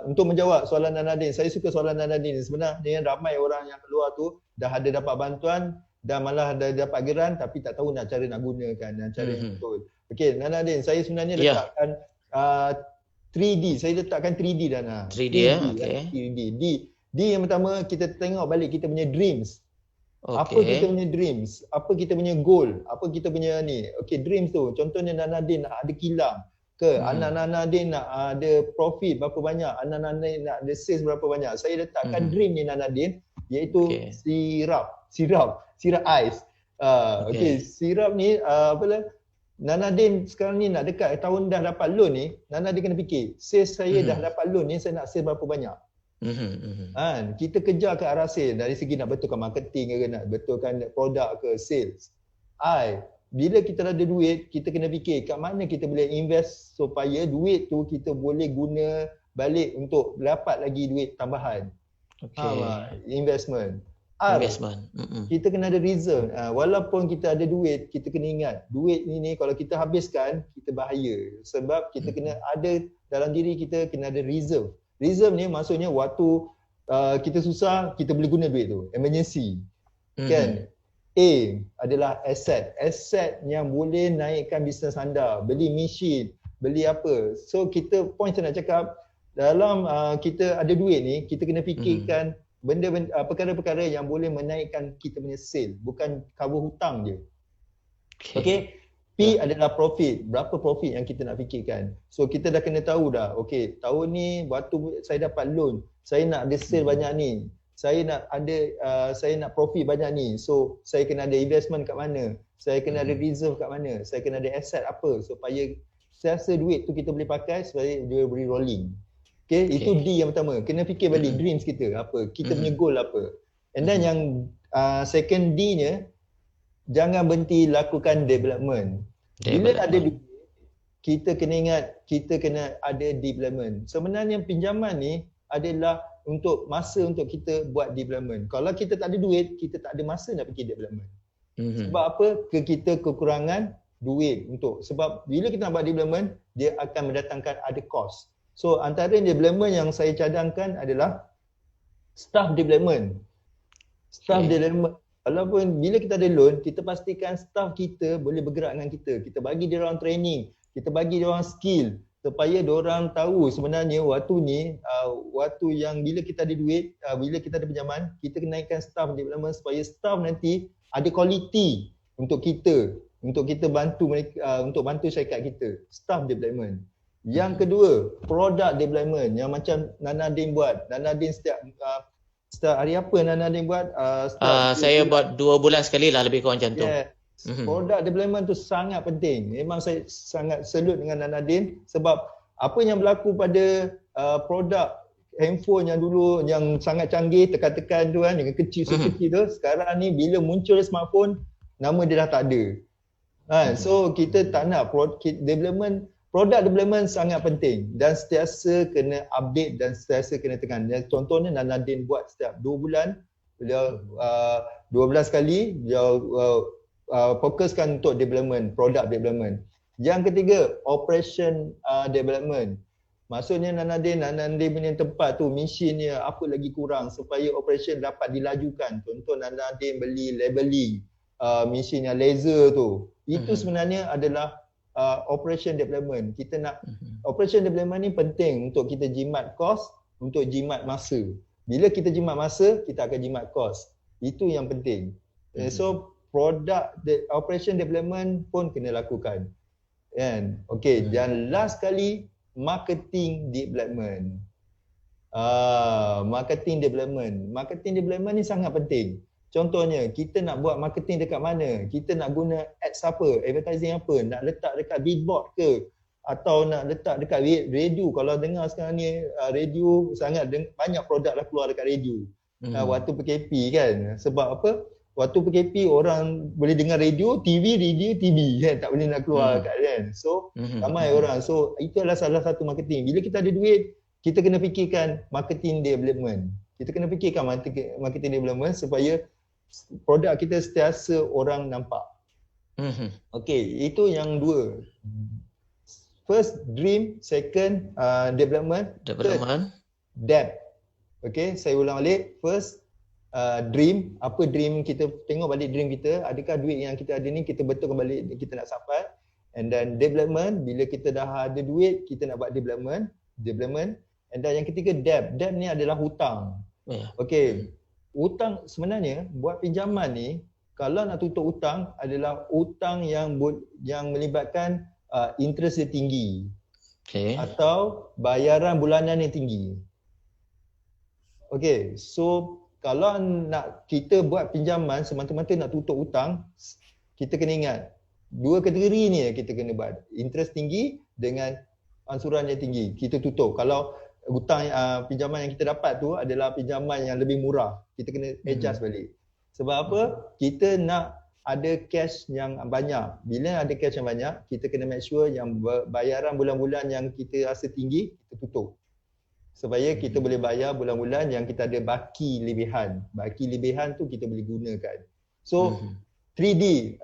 untuk menjawab soalan Nanadin, saya suka soalan Nanadin. Sebenarnya ramai orang yang keluar tu dah ada dapat bantuan, dah malah dah dapat geran tapi tak tahu cara nak gunakan dan cara yang betul. Okay, Nanadin, saya sebenarnya letakkan 3D. Saya letakkan 3D Dana. 3D okay. 3D. D yang pertama, kita tengok balik kita punya dreams. Apa kita punya dreams? Apa kita punya goal? Apa kita punya ni? Okay, dreams tu. Contohnya Nanadin nak ada kilang ke? Anak Nanadin nak ada profit berapa banyak? Anak Nanadin nak ada sales berapa banyak? Saya letakkan dream ni Nanadin, iaitu sirap ais. Sirap ni Nanadin sekarang ni nak dekat tahun dah dapat loan ni, Nanadin kena fikir, sales saya dah dapat loan ni, saya nak sales berapa banyak? Kita kejar ke arah sales dari segi nak betulkan marketing ke, nak betulkan produk ke, sales. Bila kita ada duit, kita kena fikir kat mana kita boleh invest supaya duit tu kita boleh guna balik untuk dapat lagi duit tambahan. Investment. Kita kena ada reserve. Walaupun kita ada duit, kita kena ingat duit ni kalau kita habiskan, kita bahaya. Sebab kita kena ada dalam diri kita, kena ada reserve. Reserve ni maksudnya waktu kita susah, kita boleh guna duit tu. Emergency. Kan? A adalah aset. Aset yang boleh naikkan bisnes anda. Beli mesin, beli apa. So kita, point saya nak cakap, dalam kita ada duit ni, kita kena fikirkan perkara-perkara yang boleh menaikkan kita punya sale. Bukan cover hutang je. Okay? P adalah profit. Berapa profit yang kita nak fikirkan. So kita dah kena tahu dah. Okay, tahun ni waktu saya dapat loan, saya nak ada sale banyak ni. Saya nak profit banyak ni. So saya kena ada investment kat mana? Saya kena ada reserve kat mana? Saya kena ada asset apa supaya saya rasa duit tu kita boleh pakai supaya dia boleh rolling. Okay, itu D yang pertama. Kena fikir balik dreams kita apa? Kita punya goal apa? And then yang second D-nya, jangan berhenti lakukan development. Bila ada duit, kita kena ingat kita kena ada development. Sebenarnya pinjaman ni adalah untuk masa untuk kita buat development. Kalau kita tak ada duit, kita tak ada masa nak fikir development. Sebab apa? Kita kekurangan duit untuk. Sebab bila kita nak buat development, dia akan mendatangkan ada cost. So antara development yang saya cadangkan adalah staff development. Staff development. Walaupun bila kita ada loan, kita pastikan staff kita boleh bergerak dengan kita. Kita bagi dia orang training, kita bagi dia orang skill. supaya diorang tahu sebenarnya waktu ni waktu yang bila kita ada duit, bila kita ada pinjaman, kita kena naikkan staff development supaya staff nanti ada quality untuk kita bantu mereka, untuk bantu syarikat kita. Staff development. Yang kedua, product development yang macam Nana Din buat. Nana Din setiap hari apa Nana Din buat? Saya buat 2 bulan sekali lah, lebih kurang macam tu. Yeah. Product development tu sangat penting. Memang saya sangat salute dengan Nanadin sebab apa yang berlaku pada produk handphone yang dulu yang sangat canggih, tekan-tekan tu kan, yang kecil sekecil tu, sekarang ni bila muncul smartphone, nama dia dah tak ada. So kita tak nak product development sangat penting dan sentiasa kena update dan sentiasa kena tekan. Contohnya Nanadin buat setiap 2 bulan, beliau 12 kali beliau fokuskan untuk development, product development. Yang ketiga, operation development. Maksudnya Nanadin punya tempat tu, mesinnya apa lagi kurang supaya operation dapat dilajukan. Contoh Nanadin beli labeling, mesin yang laser tu. Itu sebenarnya adalah operation development. Kita nak operation development ni penting untuk kita jimat cost, untuk jimat masa. Bila kita jimat masa, kita akan jimat cost. Itu yang penting. So operation development pun kena lakukan. Kan? Okay, dan last kali marketing development. Marketing development ni sangat penting. Contohnya, kita nak buat marketing dekat mana? Kita nak guna ads apa? Advertising apa? Nak letak dekat billboard ke? Atau nak letak dekat radio? Kalau dengar sekarang ni radio sangat banyak produk lah keluar dekat radio. Waktu PKP kan. Sebab apa? Waktu PKP orang boleh dengar radio kan, tak boleh nak keluar kan. So ramai orang. So itu adalah salah satu marketing. Bila kita ada duit, kita kena fikirkan marketing development. Kita kena fikirkan marketing development supaya produk kita sentiasa orang nampak. Okay, itu yang dua. First dream, second development, third debt. Okay, saya ulang balik. First dream, apa dream kita, tengok balik dream kita, adakah duit yang kita ada ni kita betulkan balik kita nak sampai. And then development, bila kita dah ada duit, kita nak buat development. And then yang ketiga debt ni adalah hutang. Okay, hutang sebenarnya buat pinjaman ni, kalau nak tutup hutang adalah hutang yang melibatkan interest dia tinggi. Atau bayaran bulanan yang tinggi. Okay, so kalau nak kita buat pinjaman semata-mata nak tutup hutang, kita kena ingat dua kategori ni kita kena buat. Interest tinggi dengan ansuran yang tinggi. Kita tutup. Kalau hutang pinjaman yang kita dapat tu adalah pinjaman yang lebih murah, kita kena adjust balik. Sebab apa? Kita nak ada cash yang banyak. Bila ada cash yang banyak, kita kena make sure yang bayaran bulan-bulan yang kita rasa tinggi, kita tutup. Supaya kita boleh bayar bulan-bulan yang kita ada baki lebihan. Baki lebihan tu kita boleh gunakan. So 3D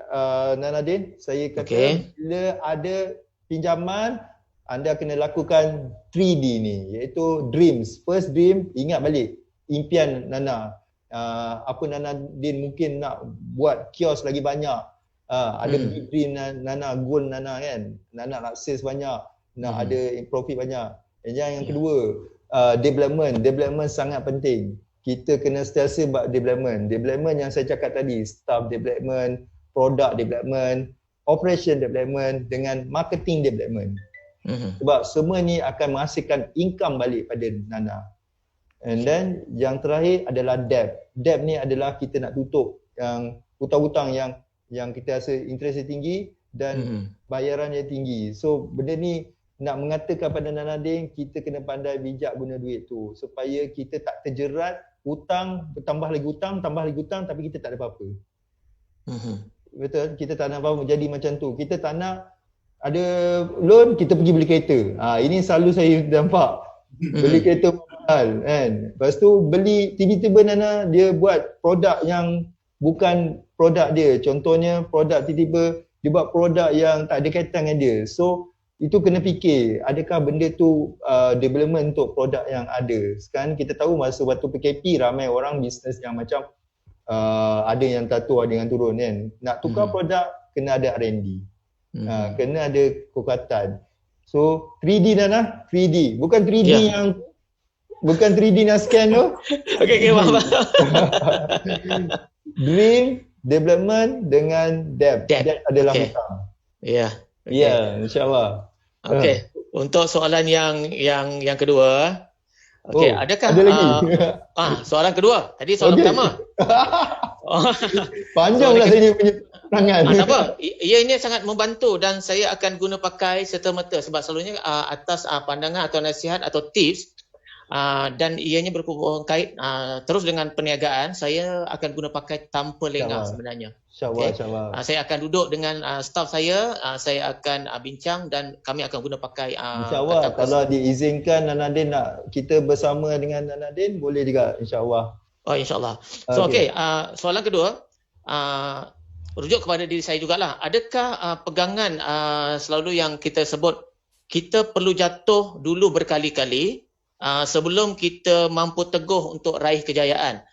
Nanadin, saya kata bila ada pinjaman, anda kena lakukan 3D ni, iaitu dreams. First dream, ingat balik impian Nana. Apa Nanadin mungkin nak buat kios lagi banyak. Ada dream Nana, goal Nana kan. Nana nak sales banyak, nak ada profit banyak. Yang kedua, development sangat penting. Kita kena sentiasa buat development yang saya cakap tadi, staff development, product development, operation development dengan marketing development. Sebab semua ni akan menghasilkan income balik pada Nana. And then yang terakhir adalah debt. Debt ni adalah kita nak tutup yang hutang-hutang yang kita rasa interest tinggi dan bayarannya tinggi. So benda ni nak mengatakan pada Nanadin, kita kena pandai bijak guna duit tu supaya kita tak terjerat hutang, tambah lagi hutang, tapi kita tak ada apa-apa. Betul? Kita tak nak apa-apa jadi macam tu. Kita tak nak ada loan, kita pergi beli kereta. Ini selalu saya nampak. Beli kereta mahal kan. Lepas tu beli, tiba-tiba Nana dia buat produk yang bukan produk dia. Contohnya produk tiba-tiba dia buat produk yang tak ada kaitan dengan dia. So itu kena fikir, adakah benda tu development untuk produk yang ada. Sekarang kita tahu masa waktu PKP ramai orang bisnes yang macam ada yang tato, ada yang turun kan. Nak tukar produk kena ada R&D. Kena ada kekuatan. So 3D Nana, 3D. Bukan 3D Ya. yang bukan 3D yang scan tu. Okey, faham. Dream, development dengan debt. Debt. Debt adalah Okey. hutang. Ya. Okey. Ya, insyaAllah. Okey. Untuk soalan yang kedua. Okey, Oh, adakah ada lagi? soalan kedua. Tadi soalan Okey. pertama. Oh. Panjang pula saya punya tangan. Tak apa. Ini sangat membantu dan saya akan guna pakai serta-merta sebab selalunya atas pandangan atau nasihat atau tips dan ianya berhubung kait terus dengan perniagaan, saya akan guna pakai tanpa lengah InsyaAllah. sebenarnya. InsyaAllah, Okey. insyaAllah. Saya akan duduk dengan staf saya akan bincang dan kami akan guna pakai InsyaAllah, kata kalau diizinkan Nanadin nak kita bersama dengan Nanadin, boleh juga insyaAllah. Oh, insyaAllah. So, Okey. soalan kedua, rujuk kepada diri saya jugalah. Adakah pegangan selalu yang kita sebut, kita perlu jatuh dulu berkali-kali sebelum kita mampu teguh untuk raih kejayaan?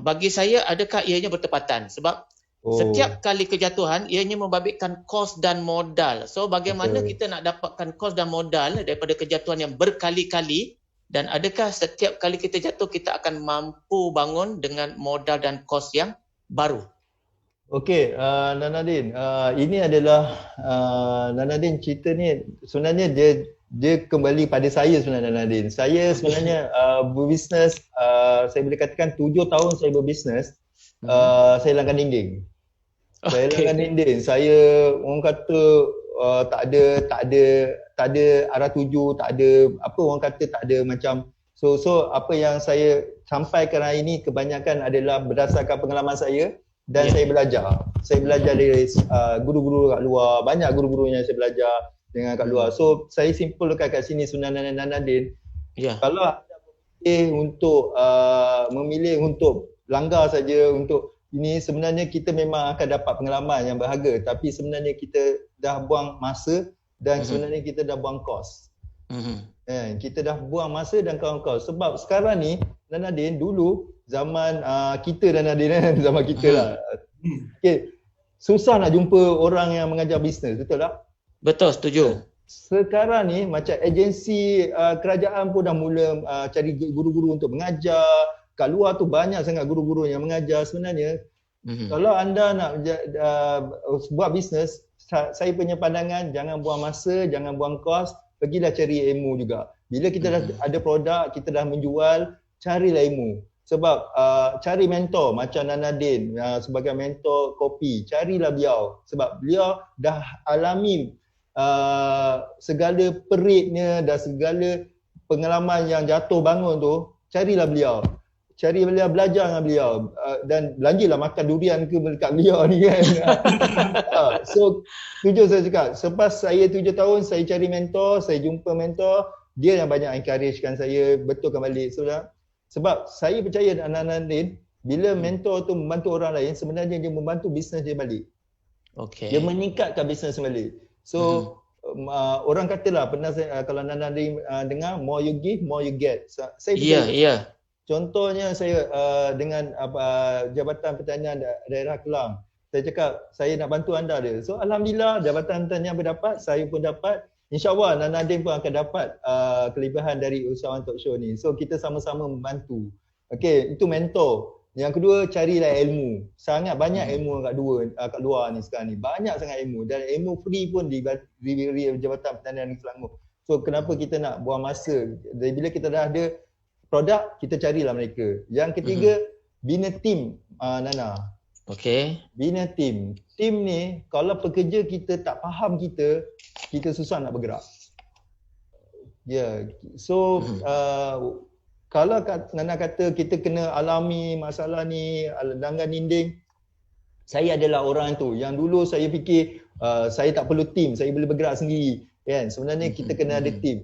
Bagi saya, adakah ianya bertepatan? Sebab setiap kali kejatuhan, ianya membabitkan kos dan modal. So, bagaimana Betul. kita nak dapatkan kos dan modal daripada kejatuhan yang berkali-kali? Dan adakah setiap kali kita jatuh, kita akan mampu bangun dengan modal dan kos yang baru? Okey, Nanadin, ini adalah Nanadin cerita ni sebenarnya dia kembali pada saya sebenarnya Nanadin. Saya sebenarnya berbisnes, saya boleh katakan 7 tahun saya berbisnes, saya langgar dinding. Saya langgar dinding. Saya orang kata tak ada arah tuju, tak ada apa orang kata, tak ada macam so apa yang saya sampaikan hari ini kebanyakan adalah berdasarkan pengalaman saya dan saya belajar. Saya belajar dari guru-guru kat luar, banyak guru-guru yang saya belajar dengan kat luar. So saya simpulkan kat sini Sunan Nanadin. Kalau anda memilih untuk langgar saja untuk ini, sebenarnya kita memang akan dapat pengalaman yang berharga, tapi sebenarnya kita dah buang masa dan sebenarnya kita dah buang kos. Kita dah buang masa dan buang kos. Sebab sekarang ni Nanadin, dulu zaman kita Nanadin, zaman kita lah. Okay. Susah nak jumpa orang yang mengajar bisnes, betul tak? Betul, setuju. Sekarang ni macam agensi kerajaan pun dah mula cari guru-guru untuk mengajar. Kat luar tu banyak sangat guru-guru yang mengajar sebenarnya. Kalau anda nak buat bisnes, saya punya pandangan, jangan buang masa, jangan buang kos, pergilah cari ilmu juga. Bila kita dah ada produk, kita dah menjual, carilah ilmu. Sebab cari mentor macam Nanadin sebagai mentor kopi, carilah beliau. Sebab beliau dah alami segala peritnya dan segala pengalaman yang jatuh bangun tu, carilah beliau. Cari beliau, belajar dengan beliau dan belanjalah makan durian ke dekat beliau ni kan. So tujuh saya cakap, selepas saya 7 tahun saya cari mentor, saya jumpa mentor, dia yang banyak encouragekan saya betulkan balik. Sebab saya percaya Nanadin, bila mentor tu membantu orang lain, sebenarnya dia membantu bisnes dia balik. Dia meningkatkan bisnes balik. So orang katalah, pernah saya, kalau Nanadin dengar, more you give, more you get. Saya percaya. Contohnya saya dengan Jabatan Pertanian Daerah Kelang, saya cakap saya nak bantu anda dia. So alhamdulillah Jabatan Pertanian berdapat, saya pun dapat. InsyaAllah Nanadin pun akan dapat kelebihan dari usahawan talk show ni. So kita sama-sama membantu. Okey, itu mentor. Yang kedua, carilah ilmu. Sangat banyak ilmu kat luar ni sekarang ni. Banyak sangat ilmu dan ilmu free pun diberi Jabatan Pertanian Selangor. So kenapa kita nak buang masa? Bila kita dah ada produk, kita carilah mereka. Yang ketiga, bina tim, Nana. Bina tim. Tim ni, kalau pekerja kita tak faham kita susah nak bergerak. So kalau Nana kata kita kena alami masalah ni, langgar dinding, saya adalah orang tu. Yang dulu saya fikir saya tak perlu tim, saya boleh bergerak sendiri. Kan? Sebenarnya kita kena ada tim.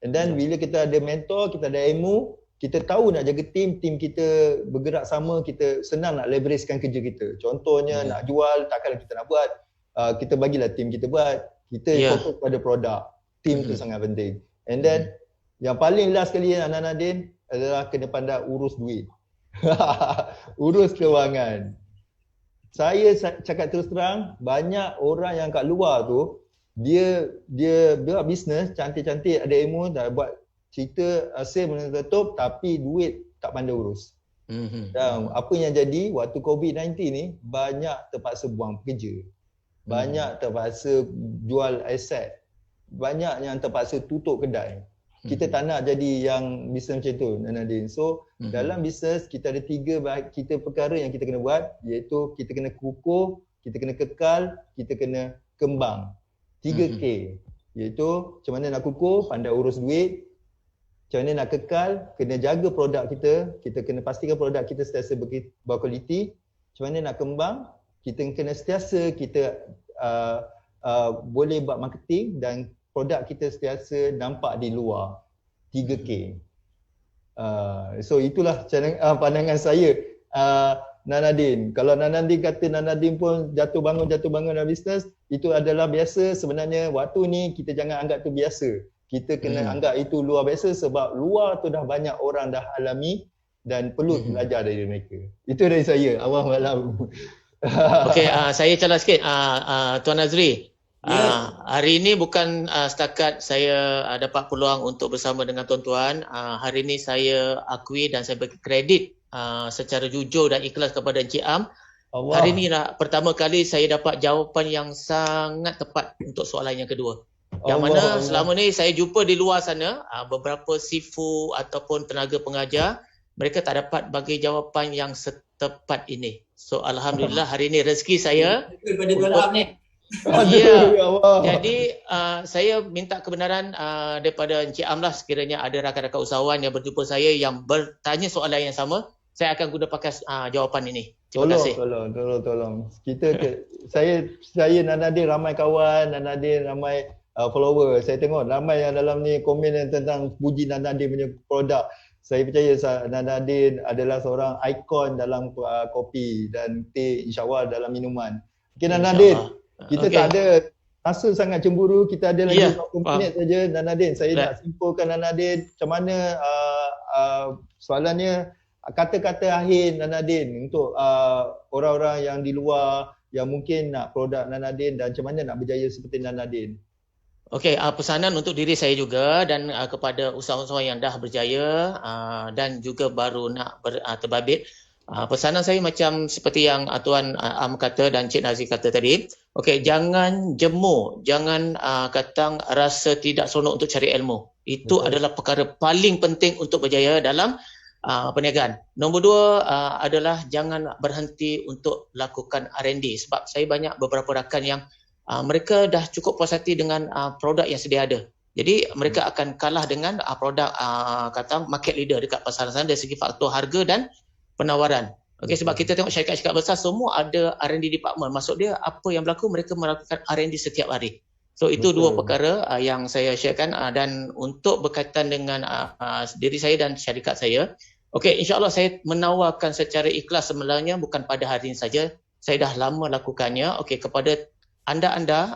And then bila kita ada mentor, kita ada ilmu, kita tahu nak jaga tim kita bergerak sama, kita senang nak leveragekan kerja kita. Contohnya nak jual, takkan kita nak buat, kita bagilah tim kita buat, kita fokus pada produk. Tim tu sangat penting. And then yang paling last sekali Nanadin adalah kena pandai urus duit. Urus kewangan. Saya cakap terus terang, banyak orang yang kat luar tu dia buat bisnes cantik-cantik, ada ilmu, dah buat cerita sale belum tutup tapi duit tak pandai urus. Dan apa yang jadi waktu COVID-19 ni, banyak terpaksa buang pekerja. Banyak terpaksa jual aset. Banyak yang terpaksa tutup kedai. Kita tak nak jadi yang bisnes macam tu, Nadine. So, dalam bisnes kita ada 3 perkara yang kita kena buat, iaitu kita kena kukuh, kita kena kekal, kita kena kembang. 3K. Iaitu macam mana nak kukuh, pandai urus duit. Macam mana nak kekal, kena jaga produk kita kena pastikan produk kita sentiasa berkualiti. Macam mana nak kembang, kita kena sentiasa kita boleh buat marketing dan produk kita sentiasa nampak di luar. 3K. So itulah pandangan saya. Nadine, kalau Nadine kata Nadine pun jatuh bangun dalam bisnes, itu adalah biasa. Sebenarnya waktu ni kita jangan anggap tu biasa. Kita kena anggap itu luar biasa sebab luar tu dah banyak orang dah alami dan perlu belajar dari mereka. Itu dari saya. Awal malam. Okey, saya calar sikit, Tuan Azri. Hari ini bukan setakat saya dapat peluang untuk bersama dengan tuan-tuan. Hari ini saya akui dan saya bagi kredit secara jujur dan ikhlas kepada Encik Am. Allah. Hari ini pertama kali saya dapat jawapan yang sangat tepat untuk soalan yang kedua. Yang mana selama ni saya jumpa di luar sana, beberapa sifu ataupun tenaga pengajar, mereka tak dapat bagi jawapan yang setepat ini. So Alhamdulillah hari ini rezeki saya. Daripada Tuan Am ni. Ya, jadi saya minta kebenaran daripada Encik Am lah, sekiranya ada rakan-rakan usahawan yang berjumpa saya yang bertanya soalan yang sama, saya akan guna pakai jawapan ini. Terima kasih. Tolong. Saya Nadine ramai kawan, Nadine ramai follower. Saya tengok ramai yang dalam ni komen yang tentang puji Nadine punya produk. Saya percaya Nadine adalah seorang ikon dalam kopi dan teh, insya-Allah dalam minuman. Okay, Nadine, kita tak ada rasa sangat cemburu, kita ada lagi 20 minit saja. Nadine, saya nak simpulkan Nadine, macam mana soalannya, kata-kata akhir Nadine untuk orang-orang yang di luar yang mungkin nak produk Nadine dan macam mana nak berjaya seperti Nadine. Okey, pesanan untuk diri saya juga dan kepada usahawan-usahawan yang dah berjaya dan juga baru nak terbabit. Pesanan saya macam seperti yang Tuan Am kata dan Cik Nazri kata tadi. Okey, jangan jemu, jangan rasa tidak seronok untuk cari ilmu. Itu adalah perkara paling penting untuk berjaya dalam perniagaan. Nombor 2 adalah jangan berhenti untuk lakukan R&D, sebab saya banyak beberapa rakan yang mereka dah cukup puas hati dengan produk yang sedia ada. Jadi mereka akan kalah dengan produk kata market leader dekat pasaran sana dari segi faktor harga dan penawaran. Okey, sebab kita tengok syarikat-syarikat besar semua ada R&D department. Maksud dia apa yang berlaku, mereka melakukan R&D setiap hari. So itu dua perkara yang saya sharekan dan untuk berkaitan dengan diri saya dan syarikat saya. Okey, insya-Allah saya menawarkan secara ikhlas sebenarnya bukan pada hari ini saja. Saya dah lama lakukannya. Okey, kepada anda-anda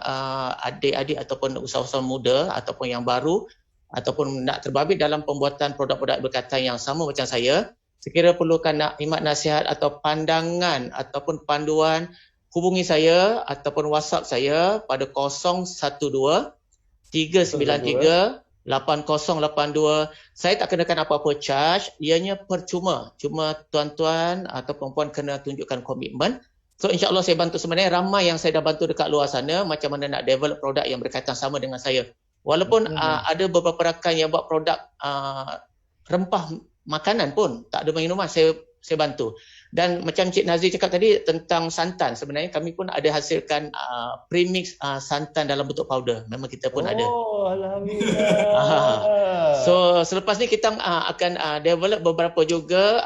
adik-adik ataupun usahawan muda ataupun yang baru ataupun nak terbabit dalam pembuatan produk-produk berkaitan yang sama macam saya, sekiranya perlukan khidmat nasihat atau pandangan ataupun panduan, hubungi saya ataupun WhatsApp saya pada 012 393 8082. Saya tak kenakan apa-apa charge, ianya percuma. Cuma tuan-tuan atau perempuan kena tunjukkan komitmen. So insya-Allah saya bantu. Sebenarnya ramai yang saya dah bantu dekat luar sana macam mana nak develop produk yang berkaitan sama dengan saya. Walaupun ada beberapa rakan yang buat produk rempah makanan pun, tak ada minuman, saya bantu. Dan macam Cik Nazri cakap tadi tentang santan, sebenarnya kami pun ada hasilkan premix santan dalam bentuk powder. Memang kita pun ada. Oh, alhamdulillah. So selepas ni kita akan develop beberapa juga,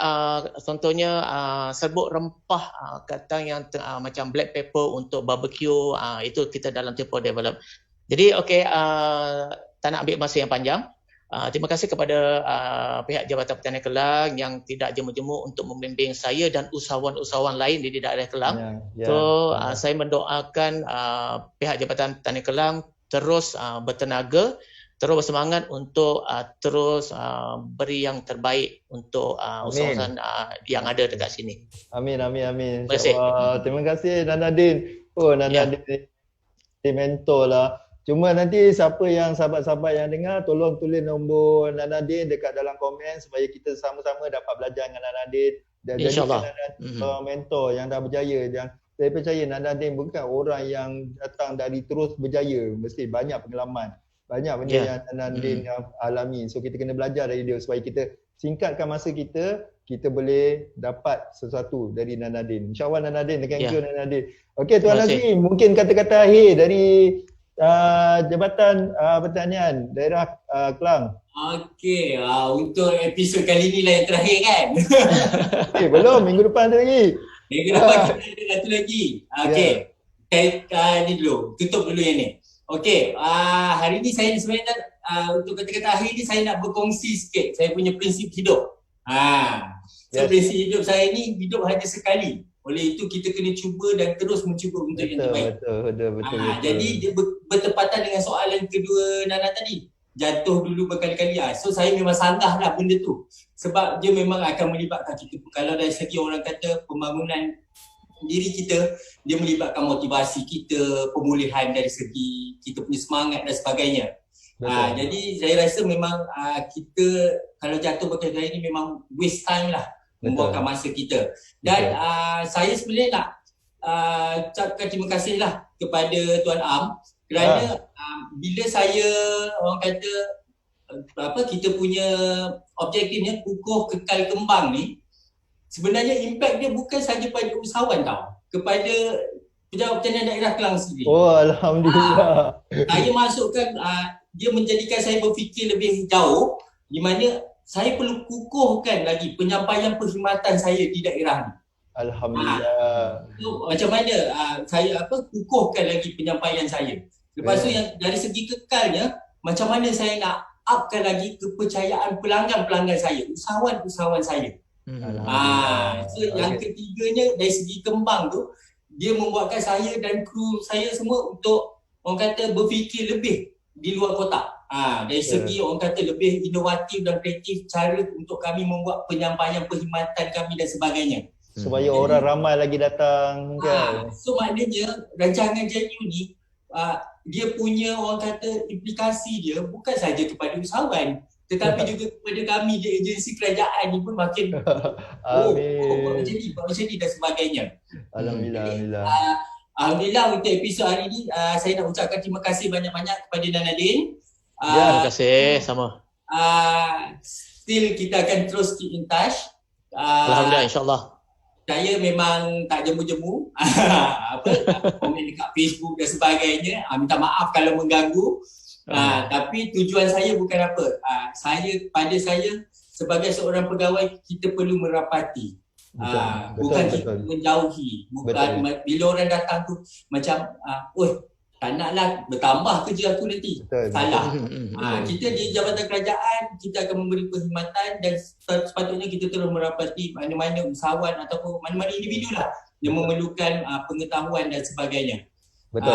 contohnya serbuk rempah kata yang macam black pepper untuk barbecue, itu kita dalam tempoh develop. Jadi okey, tak nak ambil masa yang panjang. Terima kasih kepada pihak Jabatan Pertanian Kelang yang tidak jemu-jemu untuk membimbing saya dan usahawan-usahawan lain di daerah Kelang. Saya mendoakan pihak Jabatan Pertanian Kelang terus bertenaga, terus bersemangat untuk terus beri yang terbaik untuk usahawan yang ada dekat sini. Amin. Terima kasih. Terima kasih Nadine. Oh, Nadine mentor lah. Cuma nanti siapa yang sahabat-sahabat yang dengar, tolong tulis nombor Nadine dekat dalam komen supaya kita sama-sama dapat belajar dengan Nadine dan InsyaAllah. jadikan Nadine mentor yang dah berjaya. Dan saya percaya Nadine bukan orang yang datang dari terus berjaya, mesti banyak pengalaman. Banyak benda yang Nadine alami. So kita kena belajar dari dia supaya kita singkatkan masa kita boleh dapat sesuatu dari Nadine. InsyaAllah Nadine, thank you Nadine. Okey Tuan Nazri, mungkin kata-kata akhir dari Jabatan Pertanian Daerah Kelang. Okey, untuk episod kali ni lah yang terakhir kan? Belum, minggu depan ada lagi. Minggu depan kita ada satu lagi. Okey, ni dulu, tutup dulu yang ni. Okey, hari ni saya sebenarnya untuk kata-kata akhir ni saya nak berkongsi sikit saya punya prinsip hidup. Prinsip hidup saya ni, hidup hanya sekali. Oleh itu kita kena cuba dan terus mencuba untuk yang terbaik. Betul. Jadi dia bertepatan dengan soalan kedua Nana tadi. Jatuh dulu berkali-kali. So saya memang sanggah lah benda tu. Sebab dia memang akan melibatkan kita. Kalau dari segi orang kata pembangunan diri kita, dia melibatkan motivasi kita, pemulihan dari segi kita punya semangat dan sebagainya. Jadi saya rasa memang kita kalau jatuh berkali-kali ni memang waste time lah. Membuangkan masa kita. Dan saya sebenarnya nak ucapkan terima kasih lah kepada Tuan Am kerana bila saya orang kata kita punya objektifnya kukuh kekal kembang ni, sebenarnya impact dia bukan saja pada usahawan tau, kepada Pejabat Pertanian Daerah Kelang sendiri. Alhamdulillah. Saya masukkan dia menjadikan saya berfikir lebih jauh di mana saya perlu kukuhkan lagi penyampaian perkhidmatan saya di daerah ni. Alhamdulillah. Macam mana saya kukuhkan lagi penyampaian saya. Lepas tu yang dari segi kekalnya, macam mana saya nak upkan lagi kepercayaan pelanggan-pelanggan saya, usahawan-usahawan saya. So yang ketiganya dari segi kembang tu, dia membuatkan saya dan kru saya semua untuk orang kata berfikir lebih di luar kotak. Dari segi orang kata lebih inovatif dan kreatif cara untuk kami membuat penyampaian perkhidmatan kami dan sebagainya. Supaya orang ramai lagi datang kan. So maknanya rancangan JNU ni dia punya orang kata implikasi dia bukan saja kepada usahawan tetapi juga kepada kami di agensi kerajaan ni pun makin buat macam ni dan sebagainya. Alhamdulillah. Alhamdulillah untuk episod hari ni saya nak ucapkan terima kasih banyak-banyak kepada Nadine. Terima kasih, sama. Still kita akan terus keep in touch. Alhamdulillah, insyaAllah. Saya memang tak jemu-jemu komen dekat Facebook dan sebagainya. Minta maaf kalau mengganggu. Tapi tujuan saya bukan apa. Pada saya sebagai seorang pegawai kita perlu merapati. Bukan kita menjauhi. Bukan bila orang datang tu macam tak naklah bertambah kerja aku nanti. Salah. Kita di jabatan kerajaan kita akan memberi perkhidmatan dan sepatutnya kita terus merapati mana-mana usahawan ataupun mana-mana individu lah yang memerlukan pengetahuan dan sebagainya. Betul.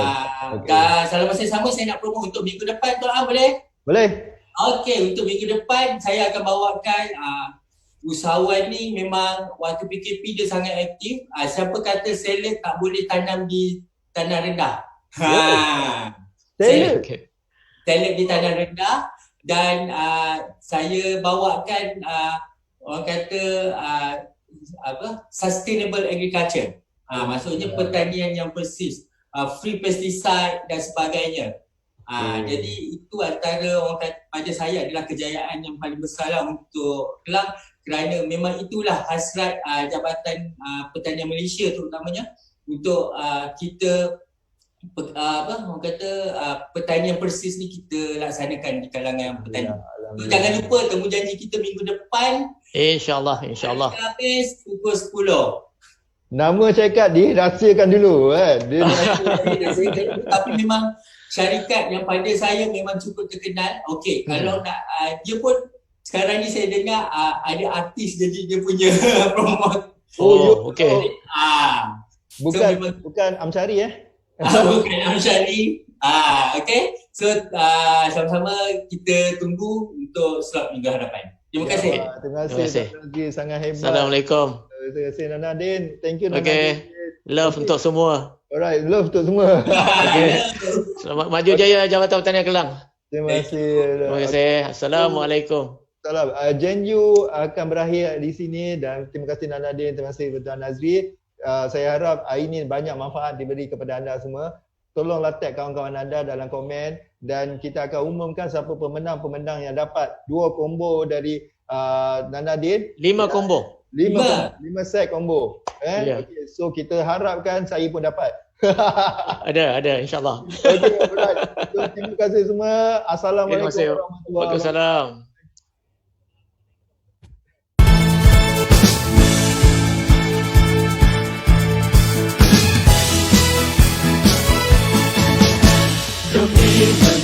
Dan selama saya sama saya nak promo untuk minggu depan Tuan boleh? Boleh. Okey, untuk minggu depan saya akan bawakan usahawan ni memang waktu PKP dia sangat aktif. Siapa kata salad tak boleh tanam di tanah rendah? Talent di tanah rendah dan saya bawakan orang kata sustainable agriculture. Maksudnya pertanian yang persis, free pesticide dan sebagainya. Jadi itu antara orang kata pada saya adalah kejayaan yang paling besar lah untuk Kelang kerana memang itulah hasrat Jabatan Pertanian Malaysia terutamanya untuk kita orang kata pertanian persis ni kita laksanakan di kalangan petani. Jangan lupa temu janji kita minggu depan. InsyaAllah. Habis pukul 10. Nama syarikat dirahsiakan dulu kan. Tapi memang syarikat yang pada saya memang cukup terkenal. Okey, kalau nak dia pun sekarang ni saya dengar ada artis jadi dia punya promote. Okey. Bukan Amsyari bukan Amsyari. Okay. So sama-sama kita tunggu untuk slot minggu hadapan. Terima kasih. Terima kasih. Sangat hebat. Assalamualaikum. Terima kasih Nadine. Thank you Nadine. Love untuk semua. Alright, love untuk semua. Okay. Selamat maju jaya Jabatan Pertanian Kelang. Terima kasih. Terima kasih. Assalamualaikum. Salam. Jenju akan berakhir di sini dan terima kasih Nadine, terima kasih Tuan Nazri. Saya harap hari ini banyak manfaat diberi kepada anda semua. Tolonglah tag kawan-kawan anda dalam komen dan kita akan umumkan siapa pemenang-pemenang yang dapat 2 combo dari Nadine. 5 combo. 5 set combo. Ya. Okay, so kita harapkan saya pun dapat. Ada insya-Allah. Okey, alright. So, terima kasih semua. Assalamualaikum Terima kasih. warahmatullahi wabarakatuh. Waalaikumsalam. Don't